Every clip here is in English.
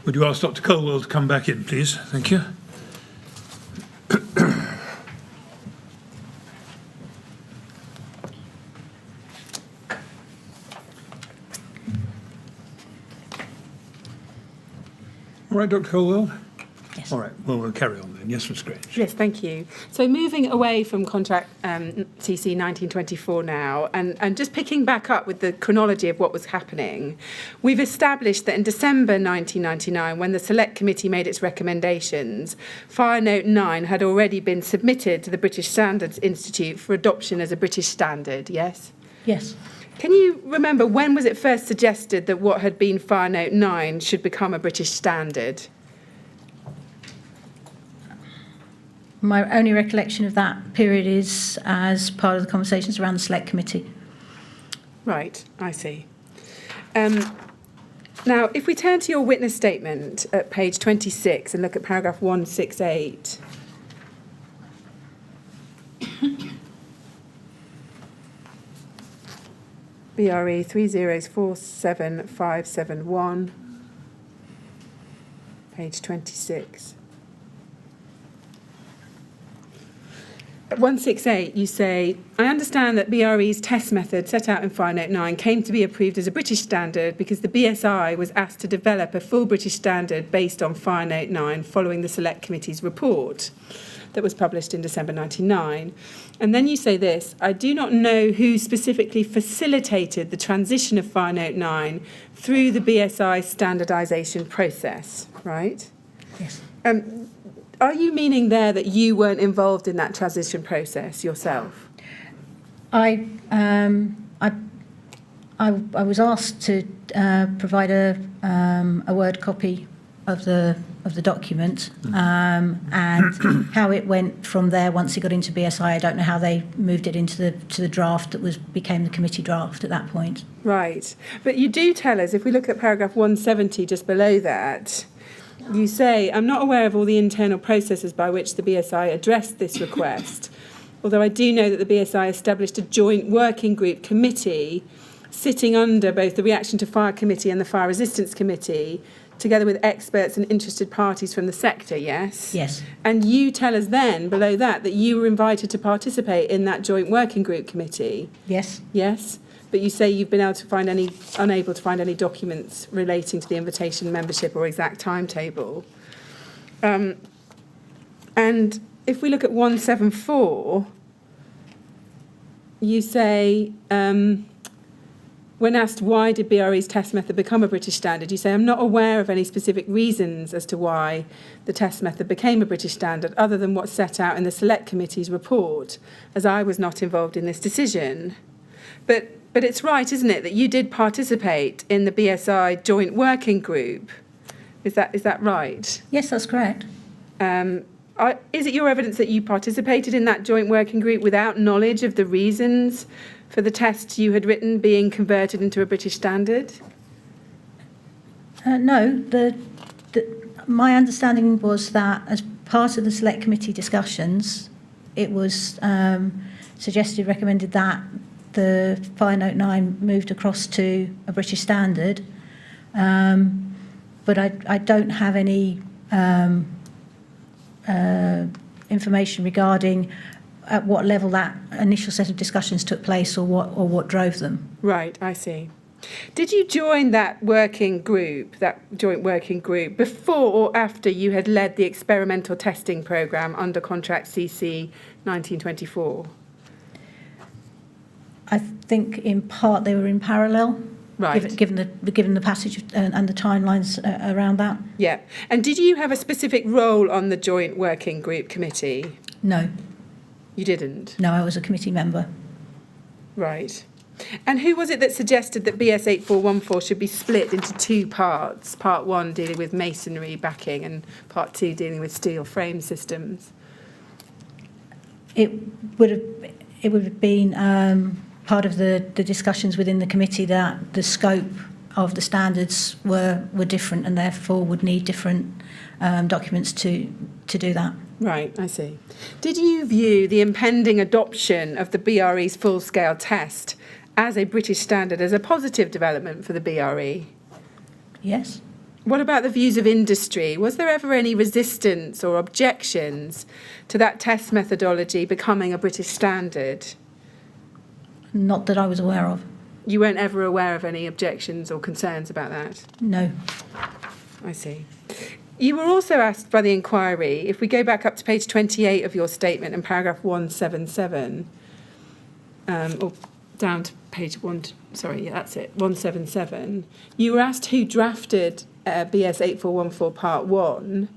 Would you ask Dr Colwell to come back in, please? Thank you. All right, Dr Colwell? Yes. All right, well, we'll carry on then. Yes, Ms Grange. Yes, thank you. So moving away from contract TC 1924 now, and just picking back up with the chronology of what was happening, we've established that in December 1999, when the Select Committee made its recommendations, Fire Note 9 had already been submitted to the British Standards Institute for adoption as a British standard, yes? Yes. Can you remember when was it first suggested that what had been Fire Note 9 should become a British standard? My only recollection of that period is as part of the conversations around the Select Committee. Right, I see. Now, if we turn to your witness statement at page 26 and look at paragraph 168. BRE 3047571, page 26. At 168, you say, I understand that BRE's test method set out in Fire Note 9 came to be approved as a British standard because the BSI was asked to develop a full British standard based on Fire Note 9 following the Select Committee's report that was published in December 99. And then you say this, I do not know who specifically facilitated the transition of Fire Note 9 through the BSI standardisation process, right? Yes. Are you meaning there that you weren't involved in that transition process yourself? I was asked to provide a Word copy of the document, and how it went from there once it got into BSI. I don't know how they moved it into the draft that became the committee draft at that point. Right, but you do tell us, if we look at paragraph 170 just below that, you say, I'm not aware of all the internal processes by which the BSI addressed this request, although I do know that the BSI established a joint working group committee sitting under both the Reaction to Fire Committee and the Fire Resistance Committee, together with experts and interested parties from the sector, yes? Yes. And you tell us then, below that, that you were invited to participate in that joint working group committee. Yes. Yes? But you say you've been unable to find any documents relating to the invitation membership or exact timetable. And if we look at 174, you say, when asked why did BRE's test method become a British standard, you say, I'm not aware of any specific reasons as to why the test method became a British standard other than what's set out in the Select Committee's report, as I was not involved in this decision. But it's right, isn't it, that you did participate in the BSI joint working group? Is that right? Yes, that's correct. Is it your evidence that you participated in that joint working group without knowledge of the reasons for the tests you had written being converted into a British standard? No, my understanding was that as part of the Select Committee discussions, it was recommended that the Fire Note 9 moved across to a British standard, but I don't have any information regarding at what level that initial set of discussions took place or what drove them. Right, I see. Did you join that working group, that joint working group, before or after you had led the experimental testing programme under contract CC 1924? I think in part they were in parallel, right? Given the passage and the timelines around that. Yeah. And did you have a specific role on the joint working group committee? No. You didn't? No, I was a committee member. Right. And who was it that suggested that BS 8414 should be split into two parts? Part 1 dealing with masonry backing and Part 2 dealing with steel frame systems? It would have been part of the discussions within the committee that the scope of the standards were different and therefore would need different documents to do that. Right, I see. Did you view the impending adoption of the BRE's full-scale test as a British standard as a positive development for the BRE? Yes. What about the views of industry? Was there ever any resistance or objections to that test methodology becoming a British standard? Not that I was aware of. You weren't ever aware of any objections or concerns about that? No. I see. You were also asked by the inquiry, if we go back up to page 28 of your statement in paragraph 177, or down to page 177, you were asked who drafted BS 8414 Part 1,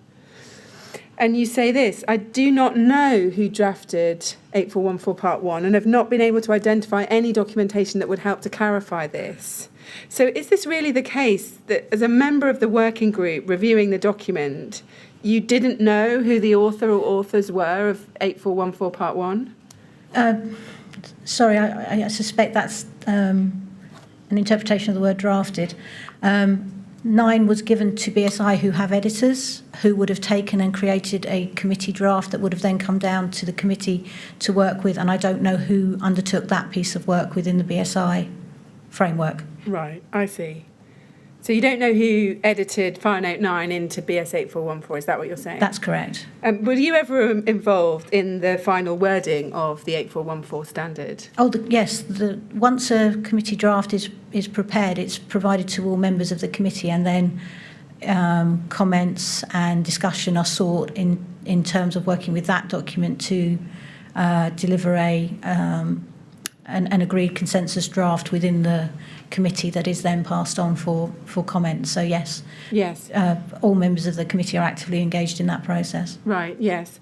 and you say this: I do not know who drafted 8414 Part 1 and have not been able to identify any documentation that would help to clarify this. So is this really the case that as a member of the working group reviewing the document, you didn't know who the author or authors were of 8414 Part 1? Sorry, I suspect that's an interpretation of the word drafted. 9 was given to BSI, who have editors, who would have taken and created a committee draft that would have then come down to the committee to work with, and I don't know who undertook that piece of work within the BSI framework. Right, I see. So you don't know who edited Fire Note 9 into BS 8414, is that what you're saying? That's correct. Were you ever involved in the final wording of the 8414 standard? Oh, yes. Once a committee draft is prepared, it's provided to all members of the committee, and then comments and discussion are sought in terms of working with that document to deliver an agreed consensus draft within the committee that is then passed on for comment. So yes, all members of the committee are actively engaged in that process. Right, yes.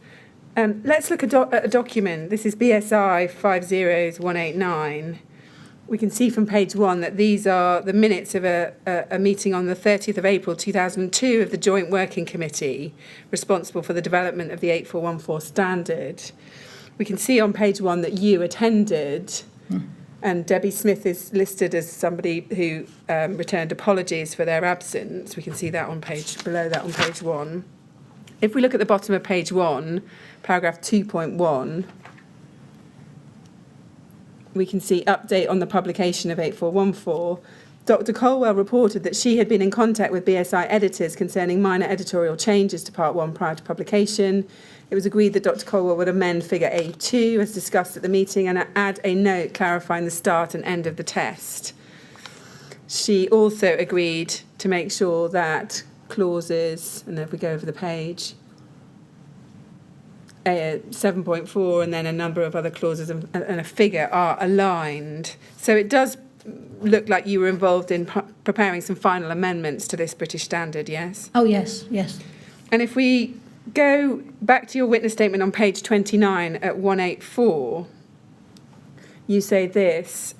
Let's look at a document. This is BSI 50189. We can see from page 1 that these are the minutes of a meeting on the 30th of April 2002 of the Joint Working Committee responsible for the development of the 8414 standard. We can see on page 1 that you attended, and Debbie Smith is listed as somebody who returned apologies for their absence. We can see that below that on page 1. If we look at the bottom of page 1, paragraph 2.1, we can see update on the publication of 8414. Dr Colwell reported that she had been in contact with BSI editors concerning minor editorial changes to Part 1 prior to publication. It was agreed that Dr Colwell would amend figure A2 as discussed at the meeting and add a note clarifying the start and end of the test. She also agreed to make sure that clauses, and if we go over the page, 7.4 and then a number of other clauses and a figure are aligned. So it does look like you were involved in preparing some final amendments to this British standard, yes? Oh, yes, yes. And if we go back to your witness statement on page 29 at 184, you say this.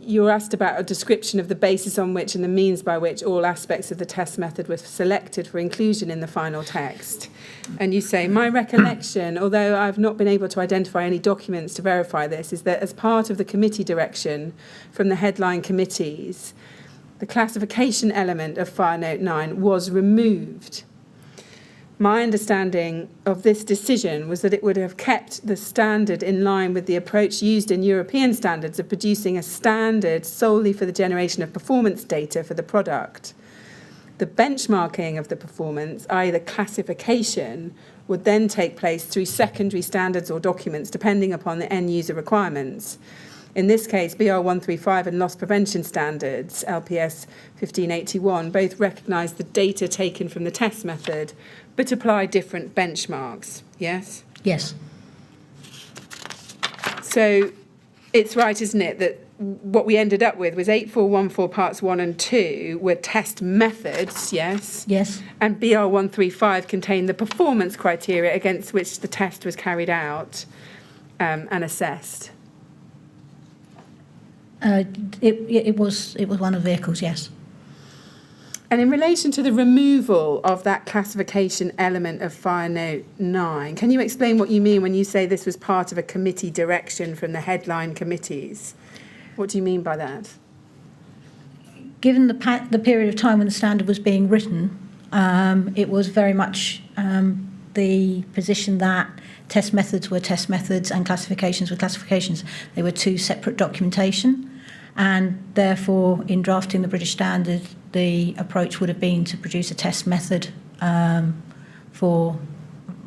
You're asked about a description of the basis on which and the means by which all aspects of the test method were selected for inclusion in the final text. And you say, my recollection, although I've not been able to identify any documents to verify this, is that as part of the committee direction from the headline committees, the classification element of Fire Note 9 was removed. My understanding of this decision was that it would have kept the standard in line with the approach used in European standards of producing a standard solely for the generation of performance data for the product. The benchmarking of the performance, i.e. the classification, would then take place through secondary standards or documents depending upon the end user requirements. In this case, BR 135 and loss prevention standards, LPS 1581, both recognise the data taken from the test method, but apply different benchmarks, yes? Yes. So it's right, isn't it, that what we ended up with was 8414 parts 1 and 2 were test methods, yes? Yes. And BR 135 contained the performance criteria against which the test was carried out and assessed. It was one of the vehicles, yes. And in relation to the removal of that classification element of Fire Note 9, can you explain what you mean when you say this was part of a committee direction from the headline committees? What do you mean by that? Given the period of time when the standard was being written, it was very much the position that test methods were test methods and classifications were classifications. They were two separate documentation. and therefore in drafting the British Standard, the approach would have been to produce a test method for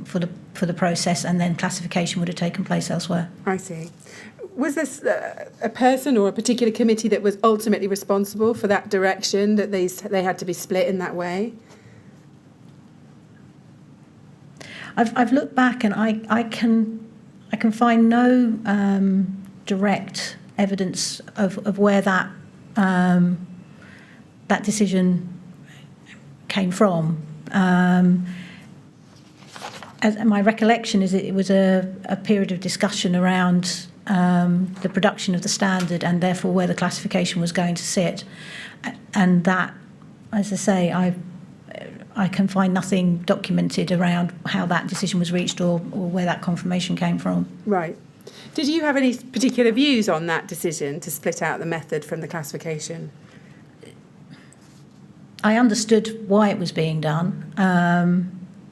the process, and then classification would have taken place elsewhere. I see. Was this a person or a particular committee that was ultimately responsible for that direction, that they had to be split in that way? I've looked back, and I can find no direct evidence of where that that decision came from. As my recollection is, it was a period of discussion around the production of the standard, and therefore where the classification was going to sit, and that, as I say, I can find nothing documented around how that decision was reached or where that confirmation came from. Right. Did you have any particular views on that decision to split out the method from the classification? I understood why it was being done,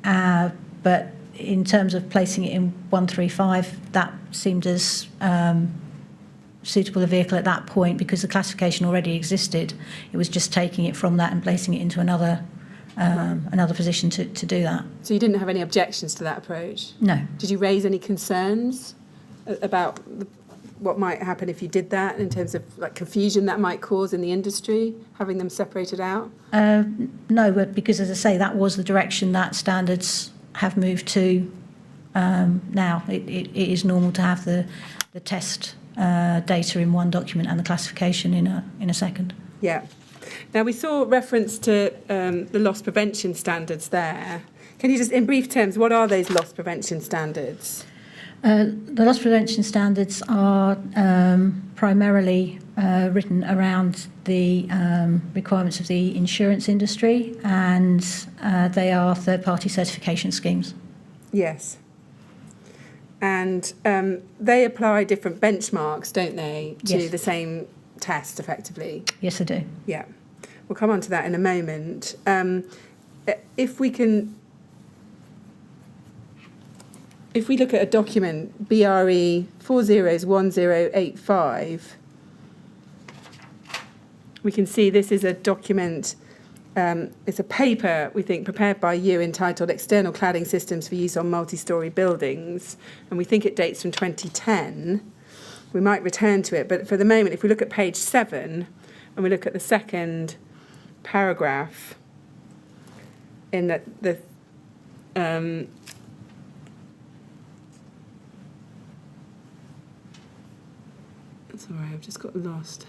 but in terms of placing it in 135, that seemed as suitable a vehicle at that point, because the classification already existed. It was just taking it from that and placing it into another position to do that. So you didn't have any objections to that approach? No. Did you raise any concerns about what might happen if you did that, in terms of like confusion that might cause in the industry, having them separated out? No, but because, as I say, that was the direction that standards have moved to now. It is normal to have the test data in one document and the classification in a second. Yeah. Now, we saw reference to the loss prevention standards there. Can you just, in brief terms, what are those loss prevention standards? The loss prevention standards are primarily written around the requirements of the insurance industry, and they are third-party certification schemes. Yes. And they apply different benchmarks, don't they, to Yes. the same test, effectively? Yes, I do. Yeah. We'll come on to that in a moment. If we look at a document, BRE 401085, we can see this is a document, it's a paper, we think, prepared by you, entitled External Cladding Systems for Use on Multi-Storey Buildings, and we think it dates from 2010. We might return to it, but for the moment, if we look at page 7, and we look at the second paragraph, in the sorry, I've just got lost.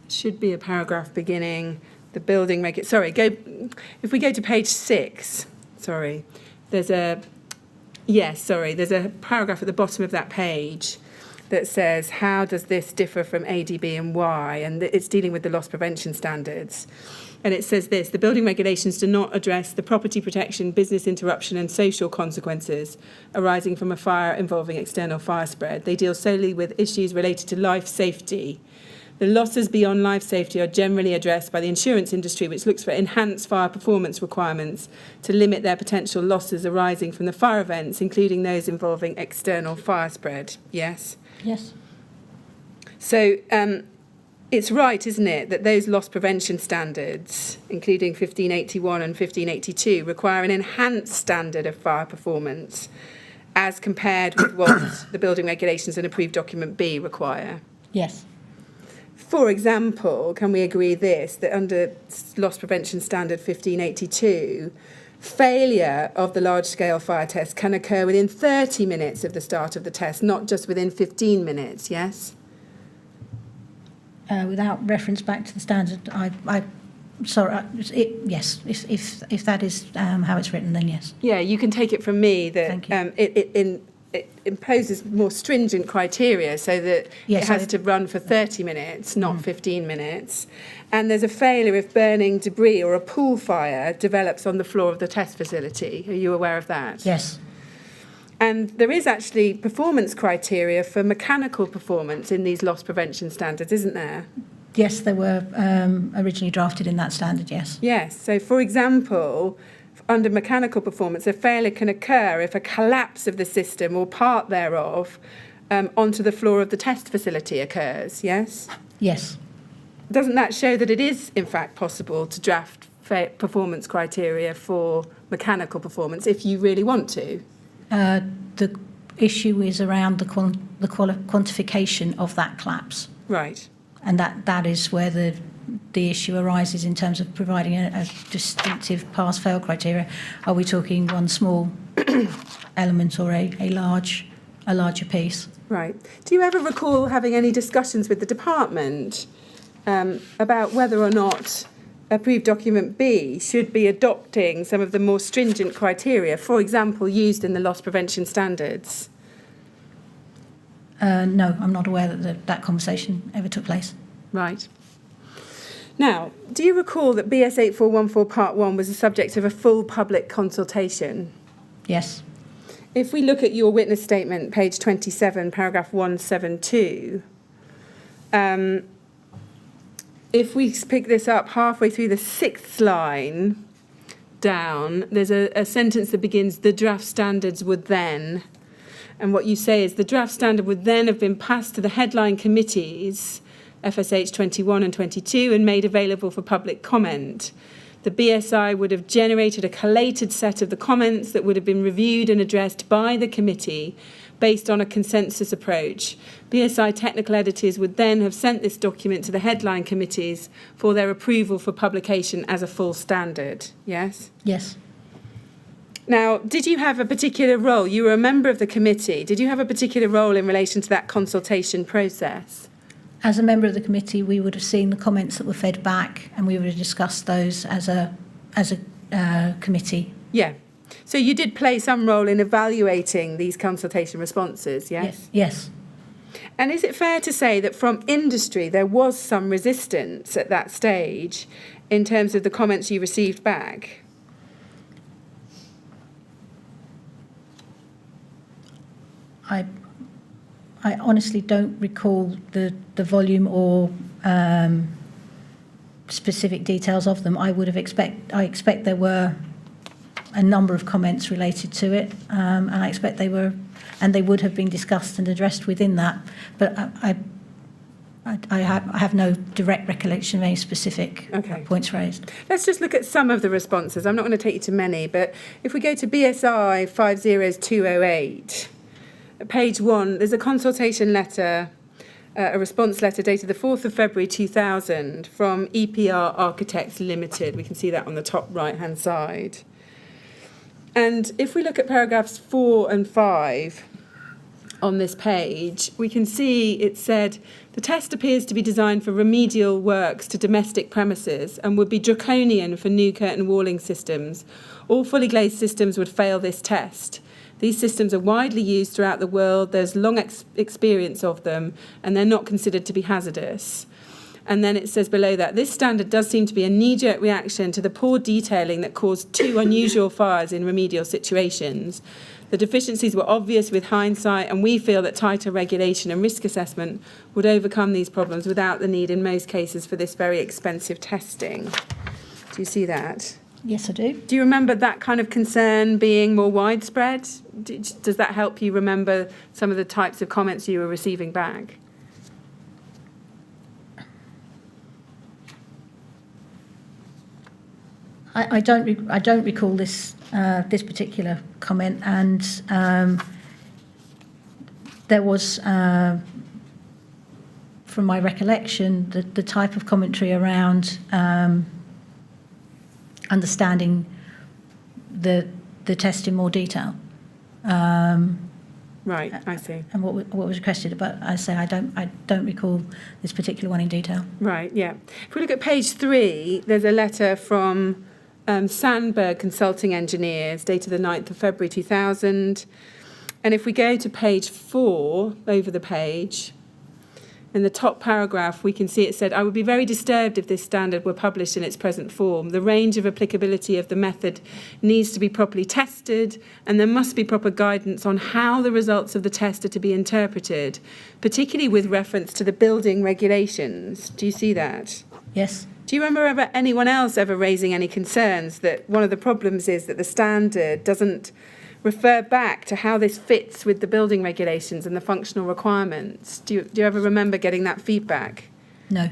Should be a paragraph beginning the building if we go to page 6, there's a paragraph at the bottom of that page that says, how does this differ from ADB and Y? And it's dealing with the loss prevention standards. And it says this: the building regulations do not address the property protection, business interruption and social consequences arising from a fire involving external fire spread. They deal solely with issues related to life safety. The losses beyond life safety are generally addressed by the insurance industry, which looks for enhanced fire performance requirements to limit their potential losses arising from the fire events, including those involving external fire spread. Yes? Yes. So it's right, isn't it, that those loss prevention standards, including 1581 and 1582, require an enhanced standard of fire performance as compared with what the building regulations and approved document B require? Yes. For example, can we agree that under loss prevention standard 1582, failure of the large-scale fire test can occur within 30 minutes of the start of the test, not just within 15 minutes, yes? Without reference back to the standard, yes, if that is how it's written, then yes. Yeah, you can take it from me that Thank you. It imposes more stringent criteria, so that Yes, it has to run for 30 minutes, not 15 minutes. And there's a failure if burning debris or a pool fire develops on the floor of the test facility. Are you aware of that? Yes. And there is actually performance criteria for mechanical performance in these loss prevention standards, isn't there? Yes, they were originally drafted in that standard, yes. Yes. So, for example, under mechanical performance, a failure can occur if a collapse of the system or part thereof onto the floor of the test facility occurs, yes? Yes. Doesn't that show that it is, in fact, possible to draft performance criteria for mechanical performance if you really want to? The issue is around the quantification of that collapse. Right. And that is where the issue arises in terms of providing a distinctive pass-fail criteria. Are we talking one small element or a larger piece? Right. Do you ever recall having any discussions with the department about whether or not approved document B should be adopting some of the more stringent criteria, for example, used in the loss prevention standards? No, I'm not aware that that conversation ever took place. Right. Now, do you recall that BS 8414 Part 1 was the subject of a full public consultation? Yes. If we look at your witness statement, page 27, paragraph 172, if we pick this up halfway through the 6th line down, there's a sentence that begins, the draft standards would then, and what you say is the draft standard would then have been passed to the headline committees, FSH 21 and 22, and made available for public comment. The BSI would have generated a collated set of the comments that would have been reviewed and addressed by the committee based on a consensus approach. BSI technical editors would then have sent this document to the headline committees for their approval for publication as a full standard. Yes? Yes. Now, did you have a particular role? You were a member of the committee. Did you have a particular role in relation to that consultation process? As a member of the committee, we would have seen the comments that were fed back, and we would have discussed those as a committee. Yeah. So you did play some role in evaluating these consultation responses, yes? Yes. And is it fair to say that from industry there was some resistance at that stage in terms of the comments you received back? I honestly don't recall the volume or specific details of them. I expect there were a number of comments related to it, and I expect they would have been discussed and addressed within that. But I have no direct recollection of any specific points raised. Let's just look at some of the responses. I'm not going to take you to many, but if we go to BSI 50208, page 1, there's a consultation letter, a response letter dated the 4th of February 2000 from EPR Architects Limited. We can see that on the top right-hand side. And if we look at paragraphs 4 and 5 on this page, we can see it said, the test appears to be designed for remedial works to domestic premises and would be draconian for new curtain walling systems. All fully glazed systems would fail this test. These systems are widely used throughout the world. There's long experience of them, and they're not considered to be hazardous. And then it says below that, this standard does seem to be a knee-jerk reaction to the poor detailing that caused 2 unusual fires in remedial situations. The deficiencies were obvious with hindsight, and we feel that tighter regulation and risk assessment would overcome these problems without the need in most cases for this very expensive testing. Do you see that? Yes, I do. Do you remember that kind of concern being more widespread? Does that help you remember some of the types of comments you were receiving back? I don't recall this particular comment, and there was, from my recollection, the type of commentary around understanding the test in more detail. Right, I see. And what was requested, but I say I don't recall this particular one in detail. Right, yeah. If we look at page 3, there's a letter from Sandberg Consulting Engineers, dated the 9th of February 2000. And if we go to page 4, over the page, in the top paragraph, we can see it said, I would be very disturbed if this standard were published in its present form. The range of applicability of the method needs to be properly tested, and there must be proper guidance on how the results of the test are to be interpreted, particularly with reference to the building regulations. Do you see that? Yes. Do you remember anyone else ever raising any concerns that one of the problems is that the standard doesn't refer back to how this fits with the building regulations and the functional requirements? Do you ever remember getting that feedback? No.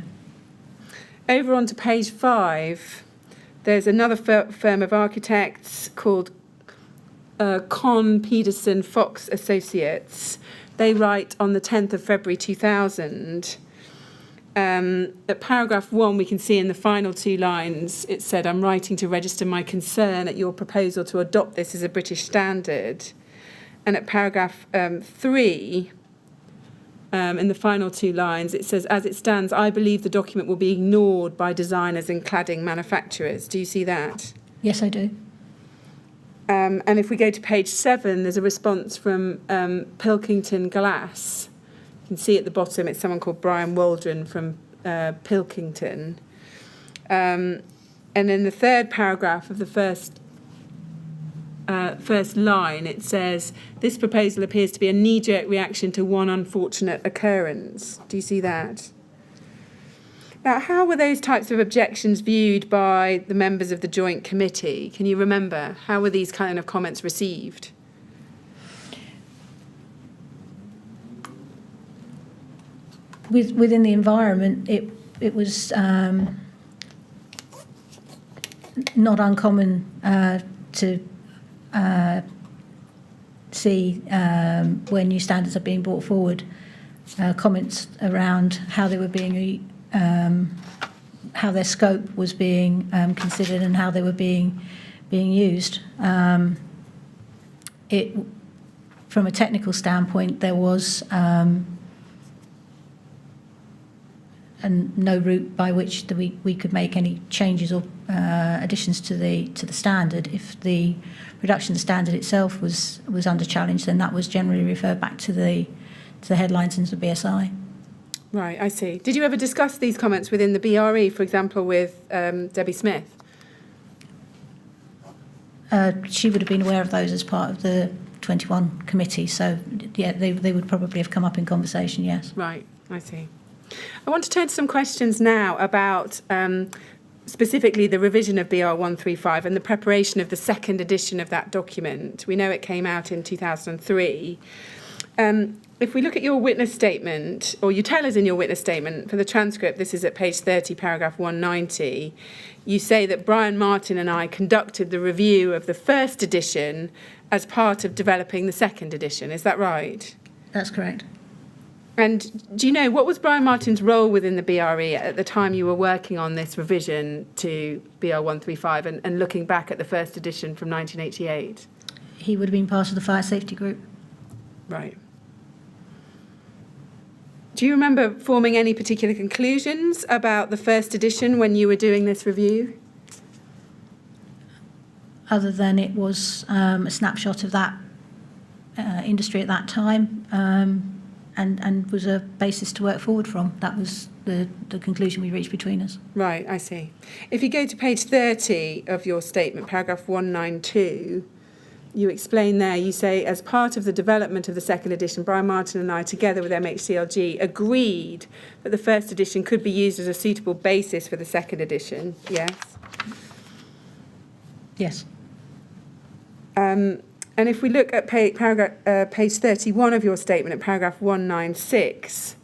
Over onto page 5, there's another firm of architects called Con Peterson Fox Associates. They write on the 10th of February 2000. At paragraph 1, we can see in the final 2 lines, it said, "I'm writing to register my concern at your proposal to adopt this as a British standard." And at paragraph 3, in the final 2 lines, it says, "As it stands, I believe the document will be ignored by designers and cladding manufacturers." Do you see that? Yes, I do. And if we go to page 7, there's a response from Pilkington Glass. You can see at the bottom, it's someone called Brian Waldron from Pilkington. And in the 3rd paragraph of the first line, it says, "This proposal appears to be a knee-jerk reaction to one unfortunate occurrence." Do you see that? Now, how were those types of objections viewed by the members of the Joint Committee? Can you remember? How were these kind of comments received? Within the environment, it was not uncommon to see when new standards are being brought forward, comments around how they were being, how their scope was being considered and how they were being used. From a technical standpoint, there was and no route by which we could make any changes or additions to the standard. If the reduction of the standard itself was under challenge, then that was generally referred back to the headlines and to the BSI. Right, I see. Did you ever discuss these comments within the BRE, for example, with Debbie Smith? She would have been aware of those as part of the 21 committee, so yeah, they would probably have come up in conversation, yes. Right, I see. I want to turn to some questions now about specifically the revision of BR 135 and the preparation of the 2nd edition of that document. We know it came out in 2003. If we look at your witness statement, or you tell us in your witness statement, for the transcript, this is at page 30, paragraph 190, you say that Brian Martin and I conducted the review of the 1st edition as part of developing the 2nd edition. Is that right? That's correct. And do you know, what was Brian Martin's role within the BRE at the time you were working on this revision to BR 135 and looking back at the 1st edition from 1988? He would have been part of the fire safety group. Right. Do you remember forming any particular conclusions about the 1st edition when you were doing this review? Other than it was a snapshot of that industry at that time, and was a basis to work forward from. That was the conclusion we reached between us. Right, I see. If you go to page 30 of your statement, paragraph 192, you explain there, you say, as part of the development of the 2nd edition, Brian Martin and I, together with MHCLG, agreed that the 1st edition could be used as a suitable basis for the 2nd edition. Yes? Yes. And if we look at page 31 of your statement, at paragraph 196,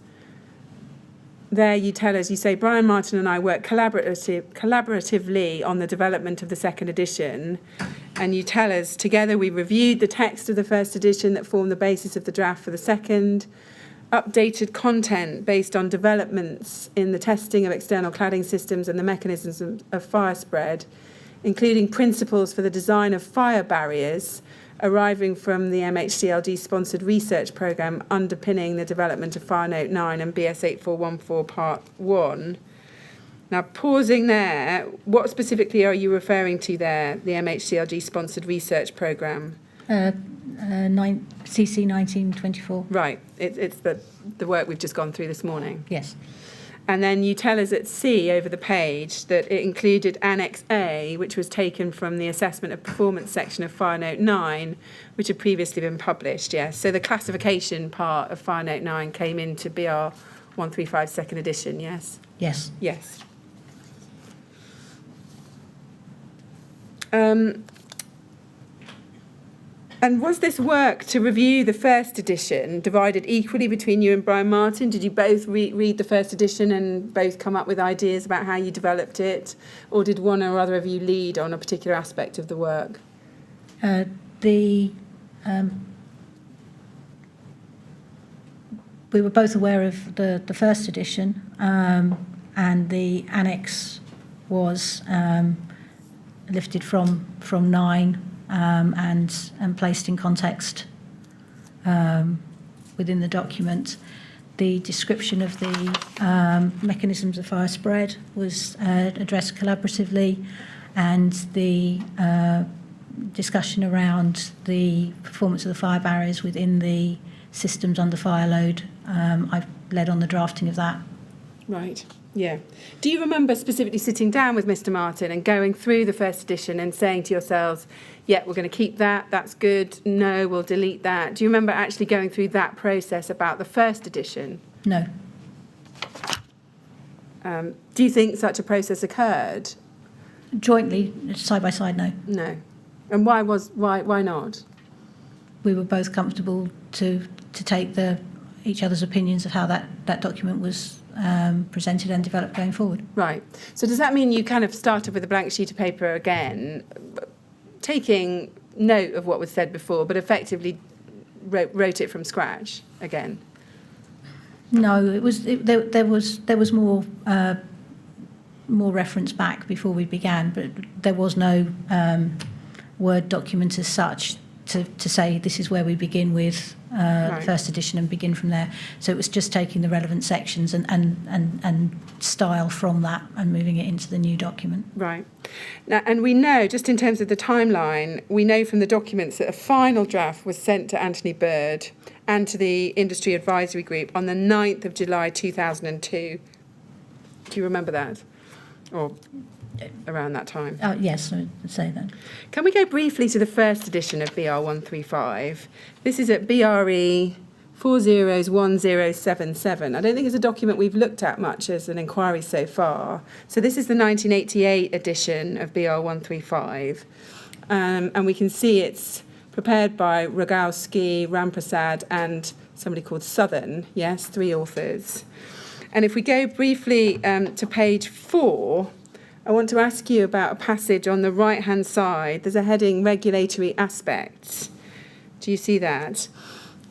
there you tell us, you say, Brian Martin and I worked collaboratively on the development of the 2nd edition. And you tell us, together we reviewed the text of the 1st edition that formed the basis of the draft for the 2nd, updated content based on developments in the testing of external cladding systems and the mechanisms of fire spread, including principles for the design of fire barriers, arriving from the MHCLD-sponsored research programme underpinning the development of Fire Note 9 and BS 8414 Part 1. Now, pausing there, what specifically are you referring to there, the MHCLD-sponsored research programme? CC 1924. Right, it's the work we've just gone through this morning. Yes. And then you tell us at C over the page that it included Annex A, which was taken from the assessment of performance section of Fire Note 9, which had previously been published, yes. So the classification part of Fire Note 9 came into BR 135 2nd edition, yes? Yes. Yes. And was this work to review the first edition divided equally between you and Brian Martin? Did you both read the first edition and both come up with ideas about how you developed it? Or did one or other of you lead on a particular aspect of the work? We were both aware of the first edition, and the annex was lifted from 9 and placed in context within the document. The description of the mechanisms of fire spread was addressed collaboratively, and the discussion around the performance of the fire barriers within the systems under fire load, I've led on the drafting of that. Right, yeah. Do you remember specifically sitting down with Mr. Martin and going through the first edition and saying to yourselves, yeah, we're going to keep that, that's good, no, we'll delete that? Do you remember actually going through that process about the first edition? No. Do you think such a process occurred? Jointly, side by side, no. No. And why not? We were both comfortable to take each other's opinions of how that document was presented and developed going forward. Right. So does that mean you kind of started with a blank sheet of paper again, taking note of what was said before, but effectively wrote it from scratch again? No, there was more reference back before we began, but there was no Word document as such to say this is where we begin with the first edition and begin from there. So it was just taking the relevant sections and style from that and moving it into the new document. Right. Now, and we know, just in terms of the timeline, we know from the documents that a final draft was sent to Anthony Bird and to the Industry Advisory Group on the 9th of July 2002. Do you remember that? Or around that time? Yes, I would say that. Can we go briefly to the first edition of BR 135? This is at BRE 401077. I don't think it's a document we've looked at much as an inquiry so far. So this is the 1988 edition of BR 135. And we can see it's prepared by Rogowski, Ramprasad, and somebody called Southern. Yes, 3 authors. And if we go briefly to page 4, I want to ask you about a passage on the right-hand side. There's a heading, Regulatory Aspects. Do you see that?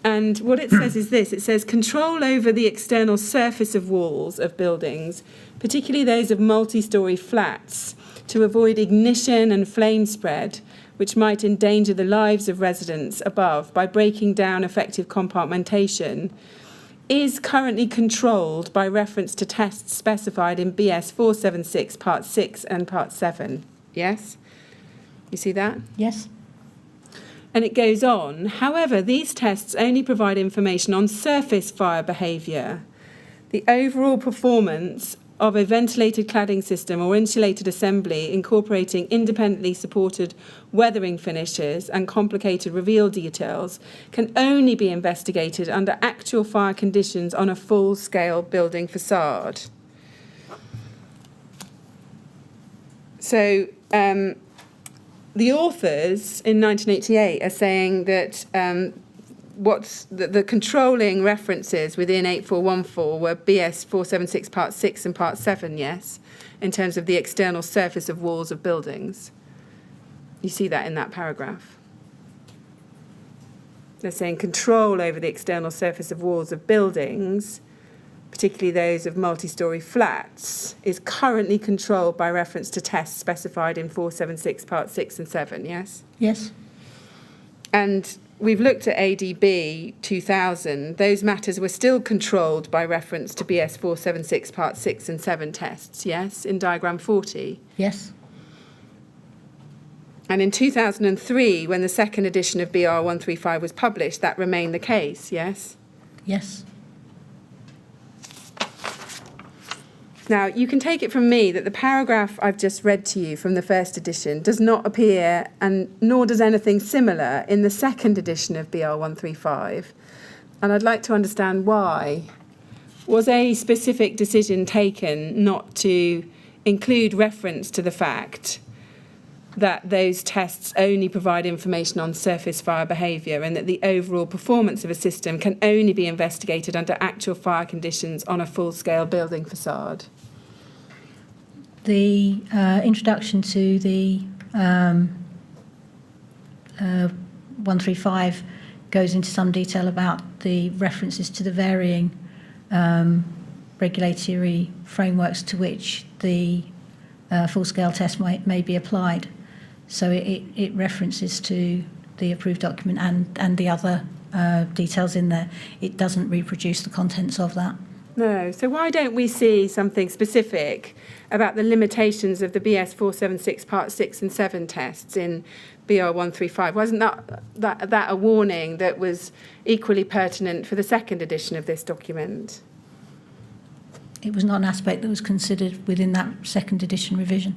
And what it says is this. It says, control over the external surface of walls of buildings, particularly those of multi-storey flats, to avoid ignition and flame spread, which might endanger the lives of residents above by breaking down effective compartmentation, is currently controlled by reference to tests specified in BS 476 Part 6 and Part 7. Yes? You see that? Yes. And it goes on. However, these tests only provide information on surface fire behaviour. The overall performance of a ventilated cladding system or insulated assembly incorporating independently supported weathering finishes and complicated reveal details can only be investigated under actual fire conditions on a full-scale building facade. So the authors in 1988 are saying that what's the controlling references within 8414 were BS 476 Part 6 and Part 7, yes, in terms of the external surface of walls of buildings. You see that in that paragraph. They're saying control over the external surface of walls of buildings, particularly those of multi-storey flats, is currently controlled by reference to tests specified in 476 Part 6 and 7, yes? Yes. And we've looked at ADB 2000. Those matters were still controlled by reference to BS 476 Part 6 and 7 tests, yes, in diagram 40. Yes. And in 2003, when the second edition of BR 135 was published, that remained the case, yes? Yes. Now, you can take it from me that the paragraph I've just read to you from the first edition does not appear, and nor does anything similar, in the second edition of BR 135. And I'd like to understand why. Was a specific decision taken not to include reference to the fact that those tests only provide information on surface fire behaviour and that the overall performance of a system can only be investigated under actual fire conditions on a full-scale building facade? The introduction to the 135 goes into some detail about the references to the varying regulatory frameworks to which the full-scale test may be applied. So it references to the approved document and the other details in there. It doesn't reproduce the contents of that. No. So why don't we see something specific about the limitations of the BS 476 Part 6 and 7 tests in BR 135? Wasn't that a warning that was equally pertinent for the second edition of this document? It was not an aspect that was considered within that second edition revision.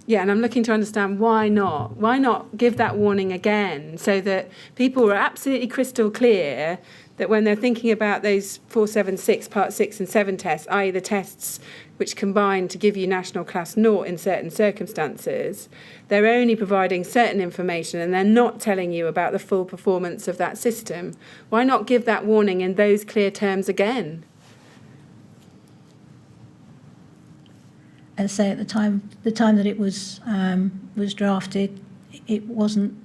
Yeah, and I'm looking to understand why not? Why not give that warning again so that people are absolutely crystal clear that when they're thinking about those 476 Part 6 and 7 tests, i.e. the tests which combine to give you National Class 0 in certain circumstances, they're only providing certain information and they're not telling you about the full performance of that system. Why not give that warning in those clear terms again? As I say, at the time that it was drafted, it wasn't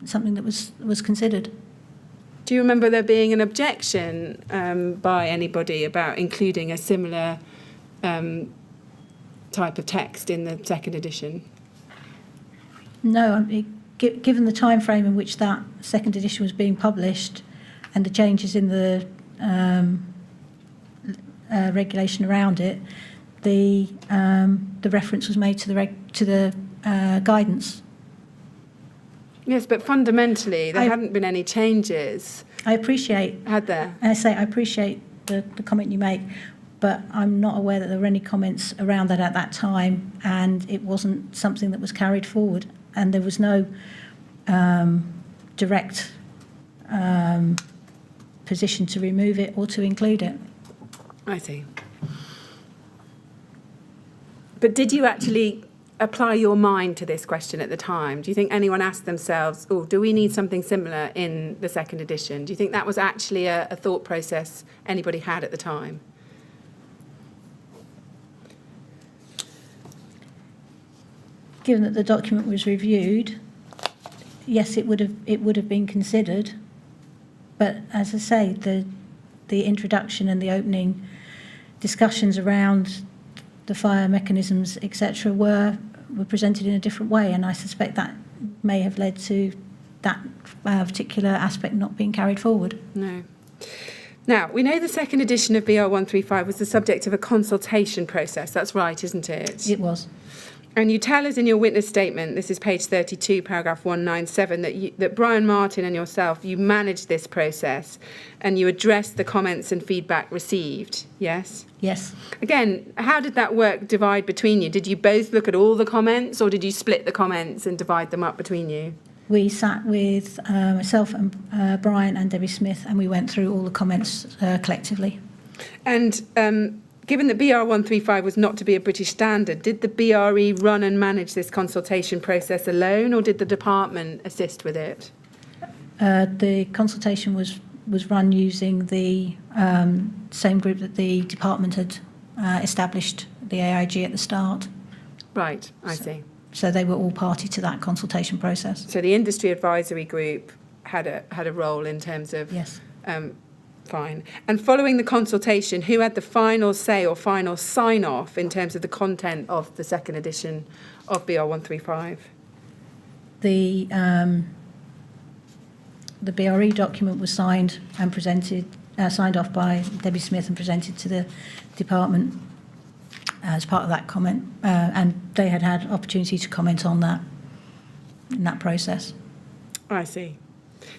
something that was considered. Do you remember there being an objection by anybody about including a similar type of text in the second edition? No, given the time frame in which that second edition was being published and the changes in the regulation around it, the reference was made to the guidance. Yes, but fundamentally there hadn't been any changes. I appreciate. Had there? And I appreciate the comment you make, but I'm not aware that there were any comments around that at that time, and it wasn't something that was carried forward, and there was no direct position to remove it or to include it. I see. But did you actually apply your mind to this question at the time? Do you think anyone asked themselves, oh, do we need something similar in the second edition? Do you think that was actually a thought process anybody had at the time? Given that the document was reviewed, yes, it would have been considered. But as I say, the introduction and the opening discussions around the fire mechanisms, etc., were presented in a different way, and I suspect that may have led to that particular aspect not being carried forward. No. Now, we know the second edition of BR 135 was the subject of a consultation process. That's right, isn't it? It was. And you tell us in your witness statement, this is page 32, paragraph 197, that Brian Martin and yourself, you managed this process and you addressed the comments and feedback received, yes? Yes. Again, how did that work divide between you? Did you both look at all the comments, or did you split the comments and divide them up between you? We sat with myself and Brian and Debbie Smith, and we went through all the comments collectively. And given that BR 135 was not to be a British standard, did the BRE run and manage this consultation process alone, or did the department assist with it? The consultation was run using the same group that the department had established, the AIG, at the start. Right, I see. So they were all party to that consultation process. So the industry advisory group had a role in terms of... Yes. Fine. And following the consultation, who had the final say or final sign-off in terms of the content of the second edition of BR 135? The BRE document was signed and presented, signed off by Debbie Smith and presented to the department as part of that comment, and they had opportunity to comment on that in that process. I see.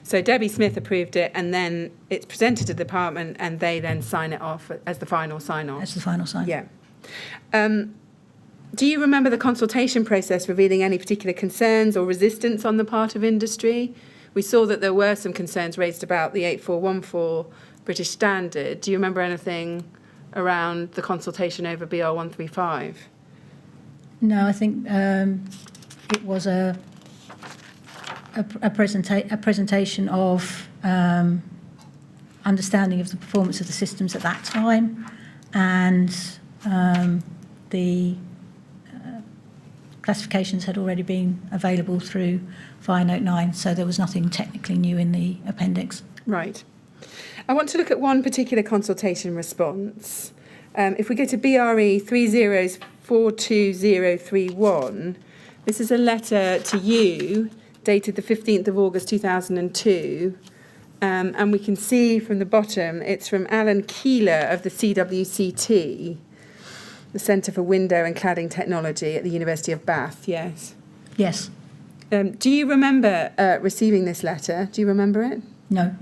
So Debbie Smith approved it, and then it's presented to the department, and they then sign it off as the final sign-off. As the final sign. Yeah. Do you remember the consultation process revealing any particular concerns or resistance on the part of industry? We saw that there were some concerns raised about the 8414 British standard. Do you remember anything around the consultation over BR 135? No, I think it was a presentation of understanding of the performance of the systems at that time, and the classifications had already been available through Fire Note 9, so there was nothing technically new in the appendix. Right. I want to look at one particular consultation response. If we go to BRE 3042031, this is a letter to you dated the 15th of August 2002, and we can see from the bottom it's from Alan Keeler of the CWCT, the Centre for Window and Cladding Technology at the University of Bath, yes? Yes. Do you remember receiving this letter? Do you remember it? No.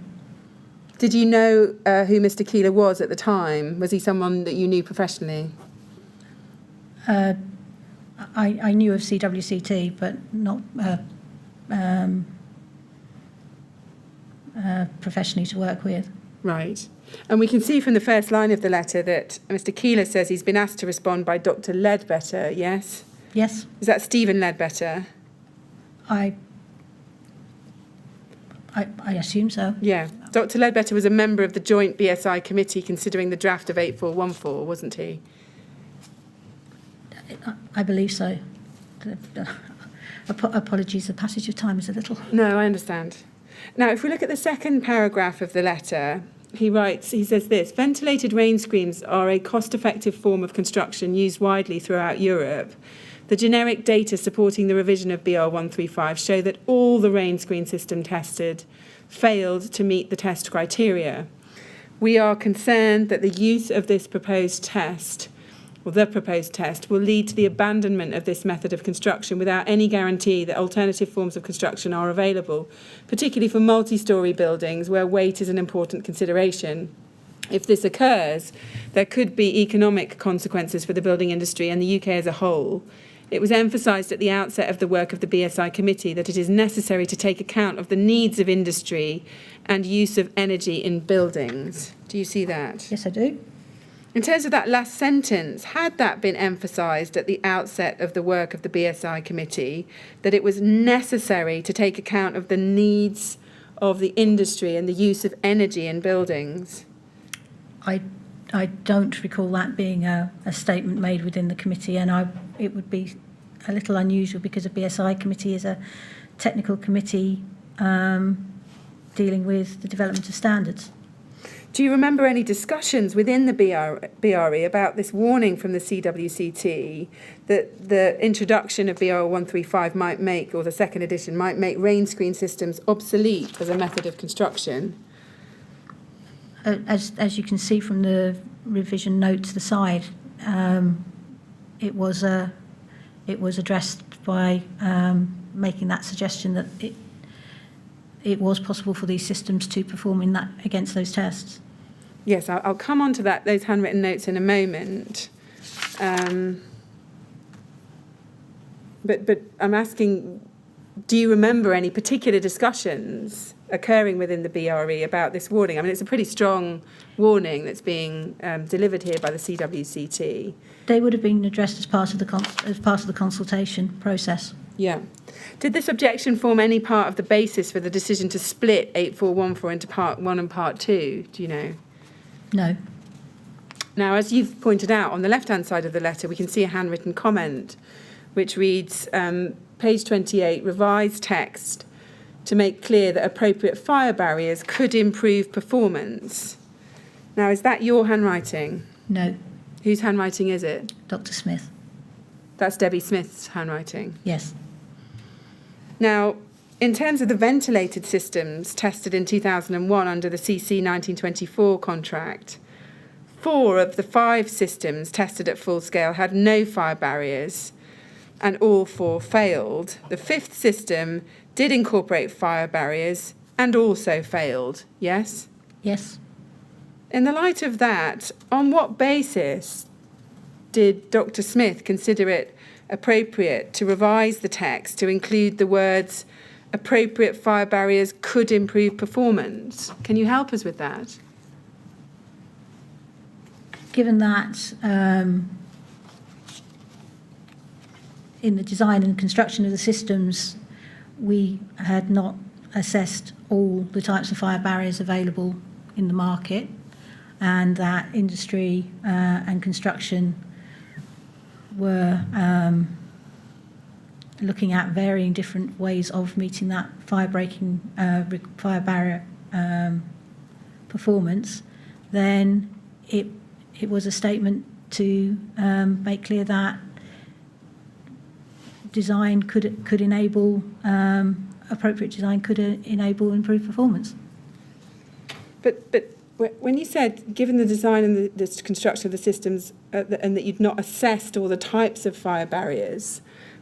Did you know who Mr. Keeler was at the time? Was he someone that you knew professionally? I knew of CWCT, but not professionally to work with. Right. And we can see from the first line of the letter that Mr. Keeler says he's been asked to respond by Dr. Ledbetter, yes? Yes. Is that Stephen Ledbetter? I assume so. Yeah. Dr. Ledbetter was a member of the joint BSI committee considering the draft of 8414, wasn't he? I believe so. Apologies, the passage of time is a little... No, I understand. Now, if we look at the second paragraph of the letter, he says this: ventilated rain screens are a cost-effective form of construction used widely throughout Europe. The generic data supporting the revision of BR 135 show that all the rain screen system tested failed to meet the test criteria. We are concerned that the use of this proposed test, or the proposed test, will lead to the abandonment of this method of construction without any guarantee that alternative forms of construction are available, particularly for multi-storey buildings where weight is an important consideration. If this occurs, there could be economic consequences for the building industry and the UK as a whole. It was emphasised at the outset of the work of the BSI committee that it is necessary to take account of the needs of industry and use of energy in buildings. Do you see that? Yes, I do. In terms of that last sentence, had that been emphasised at the outset of the work of the BSI committee, that it was necessary to take account of the needs of the industry and the use of energy in buildings? I don't recall that being a statement made within the committee, and it would be a little unusual because the BSI committee is a technical committee dealing with the development of standards. Do you remember any discussions within the BRE about this warning from the CWCT that the introduction of BR 135 might make, or the second edition, might make rain screen systems obsolete as a method of construction? As you can see from the revision note to the side, it was addressed by making that suggestion that it was possible for these systems to perform against those tests. Yes, I'll come on to those handwritten notes in a moment. But I'm asking, do you remember any particular discussions occurring within the BRE about this warning? I mean, it's a pretty strong warning that's being delivered here by the CWCT. They would have been addressed as part of the consultation process. Yeah. Did this objection form any part of the basis for the decision to split 8414 into Part 1 and Part 2? Do you know? No. Now, as you've pointed out, on the left-hand side of the letter, we can see a handwritten comment which reads, page 28, revised text to make clear that appropriate fire barriers could improve performance. Now, is that your handwriting? No. Whose handwriting is it? Dr. Smith. That's Debbie Smith's handwriting. Yes. Now, in terms of the ventilated systems tested in 2001 under the CC 1924 contract, 4 of the 5 systems tested at full scale had no fire barriers, and all 4 failed. The 5th system did incorporate fire barriers and also failed, yes? Yes. In the light of that, on what basis did Dr. Smith consider it appropriate to revise the text to include the words appropriate fire barriers could improve performance? Can you help us with that? Given that in the design and construction of the systems, we had not assessed all the types of fire barriers available in the market, and that industry and construction were looking at varying different ways of meeting that fire barrier performance. Then it was a statement to make clear that design could enable appropriate design could enable improved performance. But when you said, given the design and the construction of the systems, and that you'd not assessed all the types of fire barriers,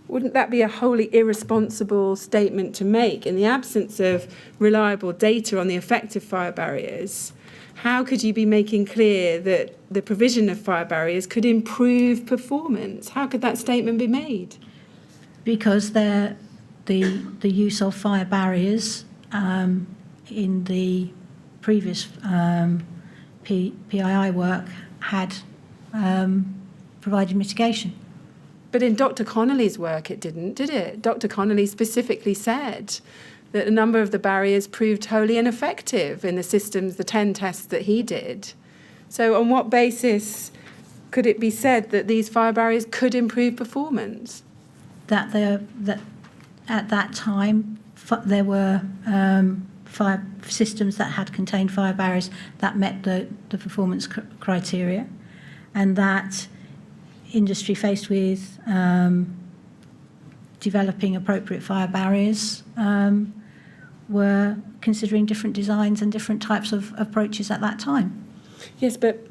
wouldn't that be a wholly irresponsible statement to make in the absence of reliable data on the effect of fire barriers? How could you be making clear that the provision of fire barriers could improve performance? How could that statement be made? Because the use of fire barriers in the previous PII work had provided mitigation. But in Dr. Connolly's work, it didn't, did it? Dr. Connolly specifically said that a number of the barriers proved wholly ineffective in the systems, the 10 tests that he did. So on what basis could it be said that these fire barriers could improve performance? That at that time there were fire systems that had contained fire barriers that met the performance criteria, and that industry faced with developing appropriate fire barriers were considering different designs and different types of approaches at that time. Yes, but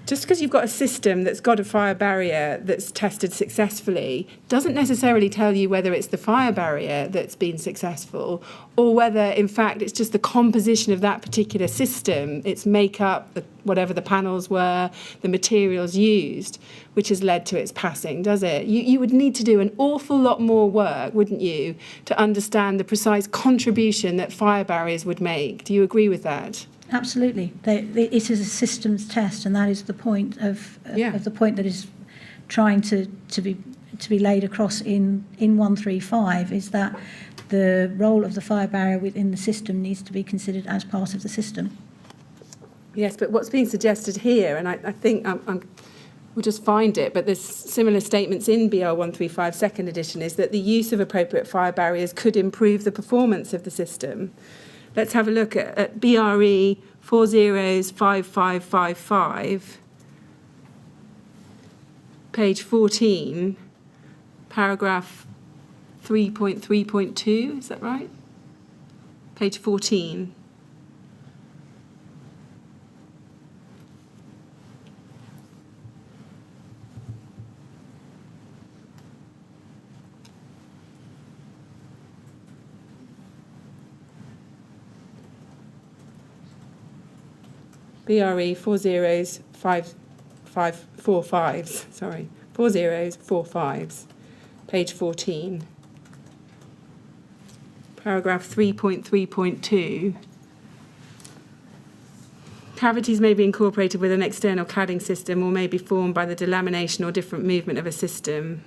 just because you've got a system that's got a fire barrier that's tested successfully doesn't necessarily tell you whether it's the fire barrier that's been successful or whether, in fact, it's just the composition of that particular system, its makeup, whatever the panels were, the materials used, which has led to its passing, does it? You would need to do an awful lot more work, wouldn't you, to understand the precise contribution that fire barriers would make. Do you agree with that? Absolutely. It is a systems test, and that is the point of the point that is trying to be laid across in 135, is that the role of the fire barrier within the system needs to be considered as part of the system. Yes, but what's being suggested here, and I think we'll just find it, but there's similar statements in BR 135 second edition, is that the use of appropriate fire barriers could improve the performance of the system. Let's have a look at BRE 405555, page 14, paragraph 3.3.2, is that right? Page 14. BRE 405545s, sorry, 4045s, page 14. Paragraph 3.3.2. Cavities may be incorporated with an external cladding system or may be formed by the delamination or different movement of a system.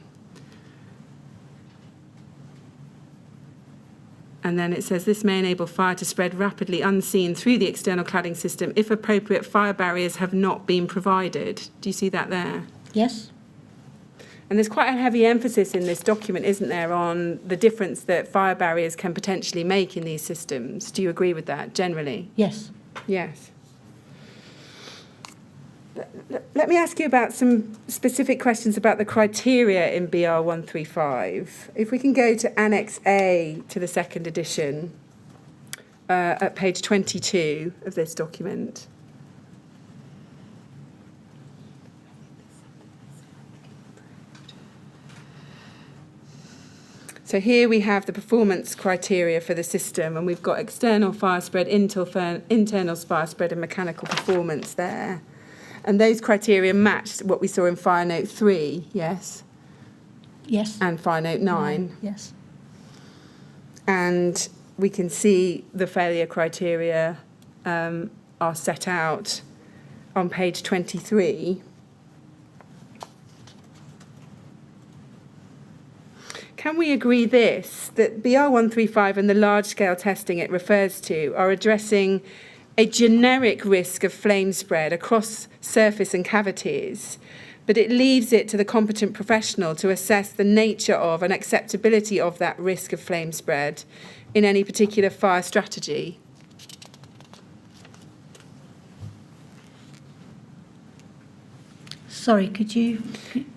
And then it says this may enable fire to spread rapidly unseen through the external cladding system if appropriate fire barriers have not been provided. Do you see that there? Yes. And there's quite a heavy emphasis in this document, isn't there, on the difference that fire barriers can potentially make in these systems. Do you agree with that generally? Yes. Yes. Let me ask you about some specific questions about the criteria in BR 135. If we can go to Annex A to the second edition at page 22 of this document. So here we have the performance criteria for the system, and we've got external fire spread, internal fire spread and mechanical performance there. And those criteria matched what we saw in Fire Note 3, yes? Yes. And Fire Note 9. Yes. And we can see the failure criteria are set out on page 23. can we agree this, that BR135 and the large-scale testing it refers to are addressing a generic risk of flame spread across surface and cavities, but it leaves it to the competent professional to assess the nature of and acceptability of that risk of flame spread in any particular fire strategy? Sorry, could you?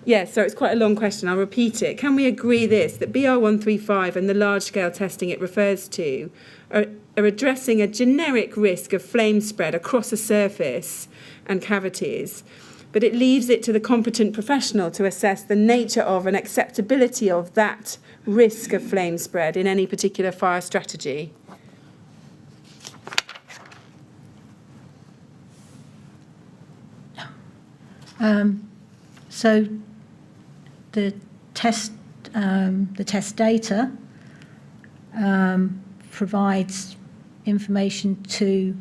Yes, so it's quite a long question. I'll repeat it. Can we agree this, that BR135 and the large-scale testing it refers to are addressing a generic risk of flame spread across a surface and cavities, but it leaves it to the competent professional to assess the nature of and acceptability of that risk of flame spread in any particular fire strategy? So the test data provides information to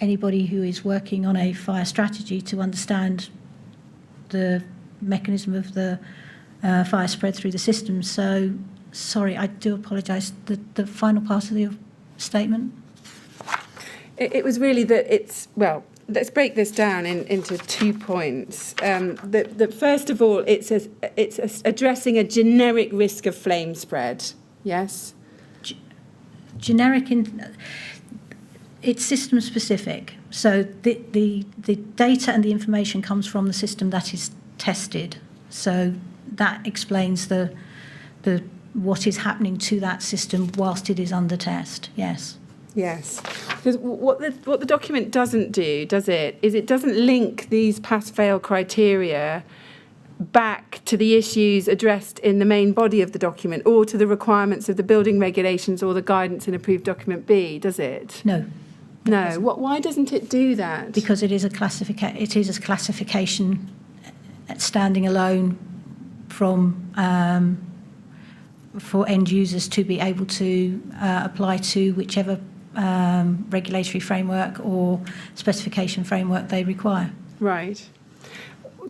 anybody who is working on a fire strategy to understand the mechanism of the fire spread through the system. So, sorry, I do apologise. The final part of your statement? It was really that it's, well, let's break this down into 2 points. That first of all, it's addressing a generic risk of flame spread. Yes? Generic, it's system specific. So the data and the information comes from the system that is tested. So that explains the what is happening to that system whilst it is under test. Yes. Yes, because what the document doesn't do, does it, is it doesn't link these pass-fail criteria back to the issues addressed in the main body of the document or to the requirements of the building regulations or the guidance in approved document B, does it? No. No. Why doesn't it do that? Because it is a classification standing alone from for end users to be able to apply to whichever regulatory framework or specification framework they require. Right.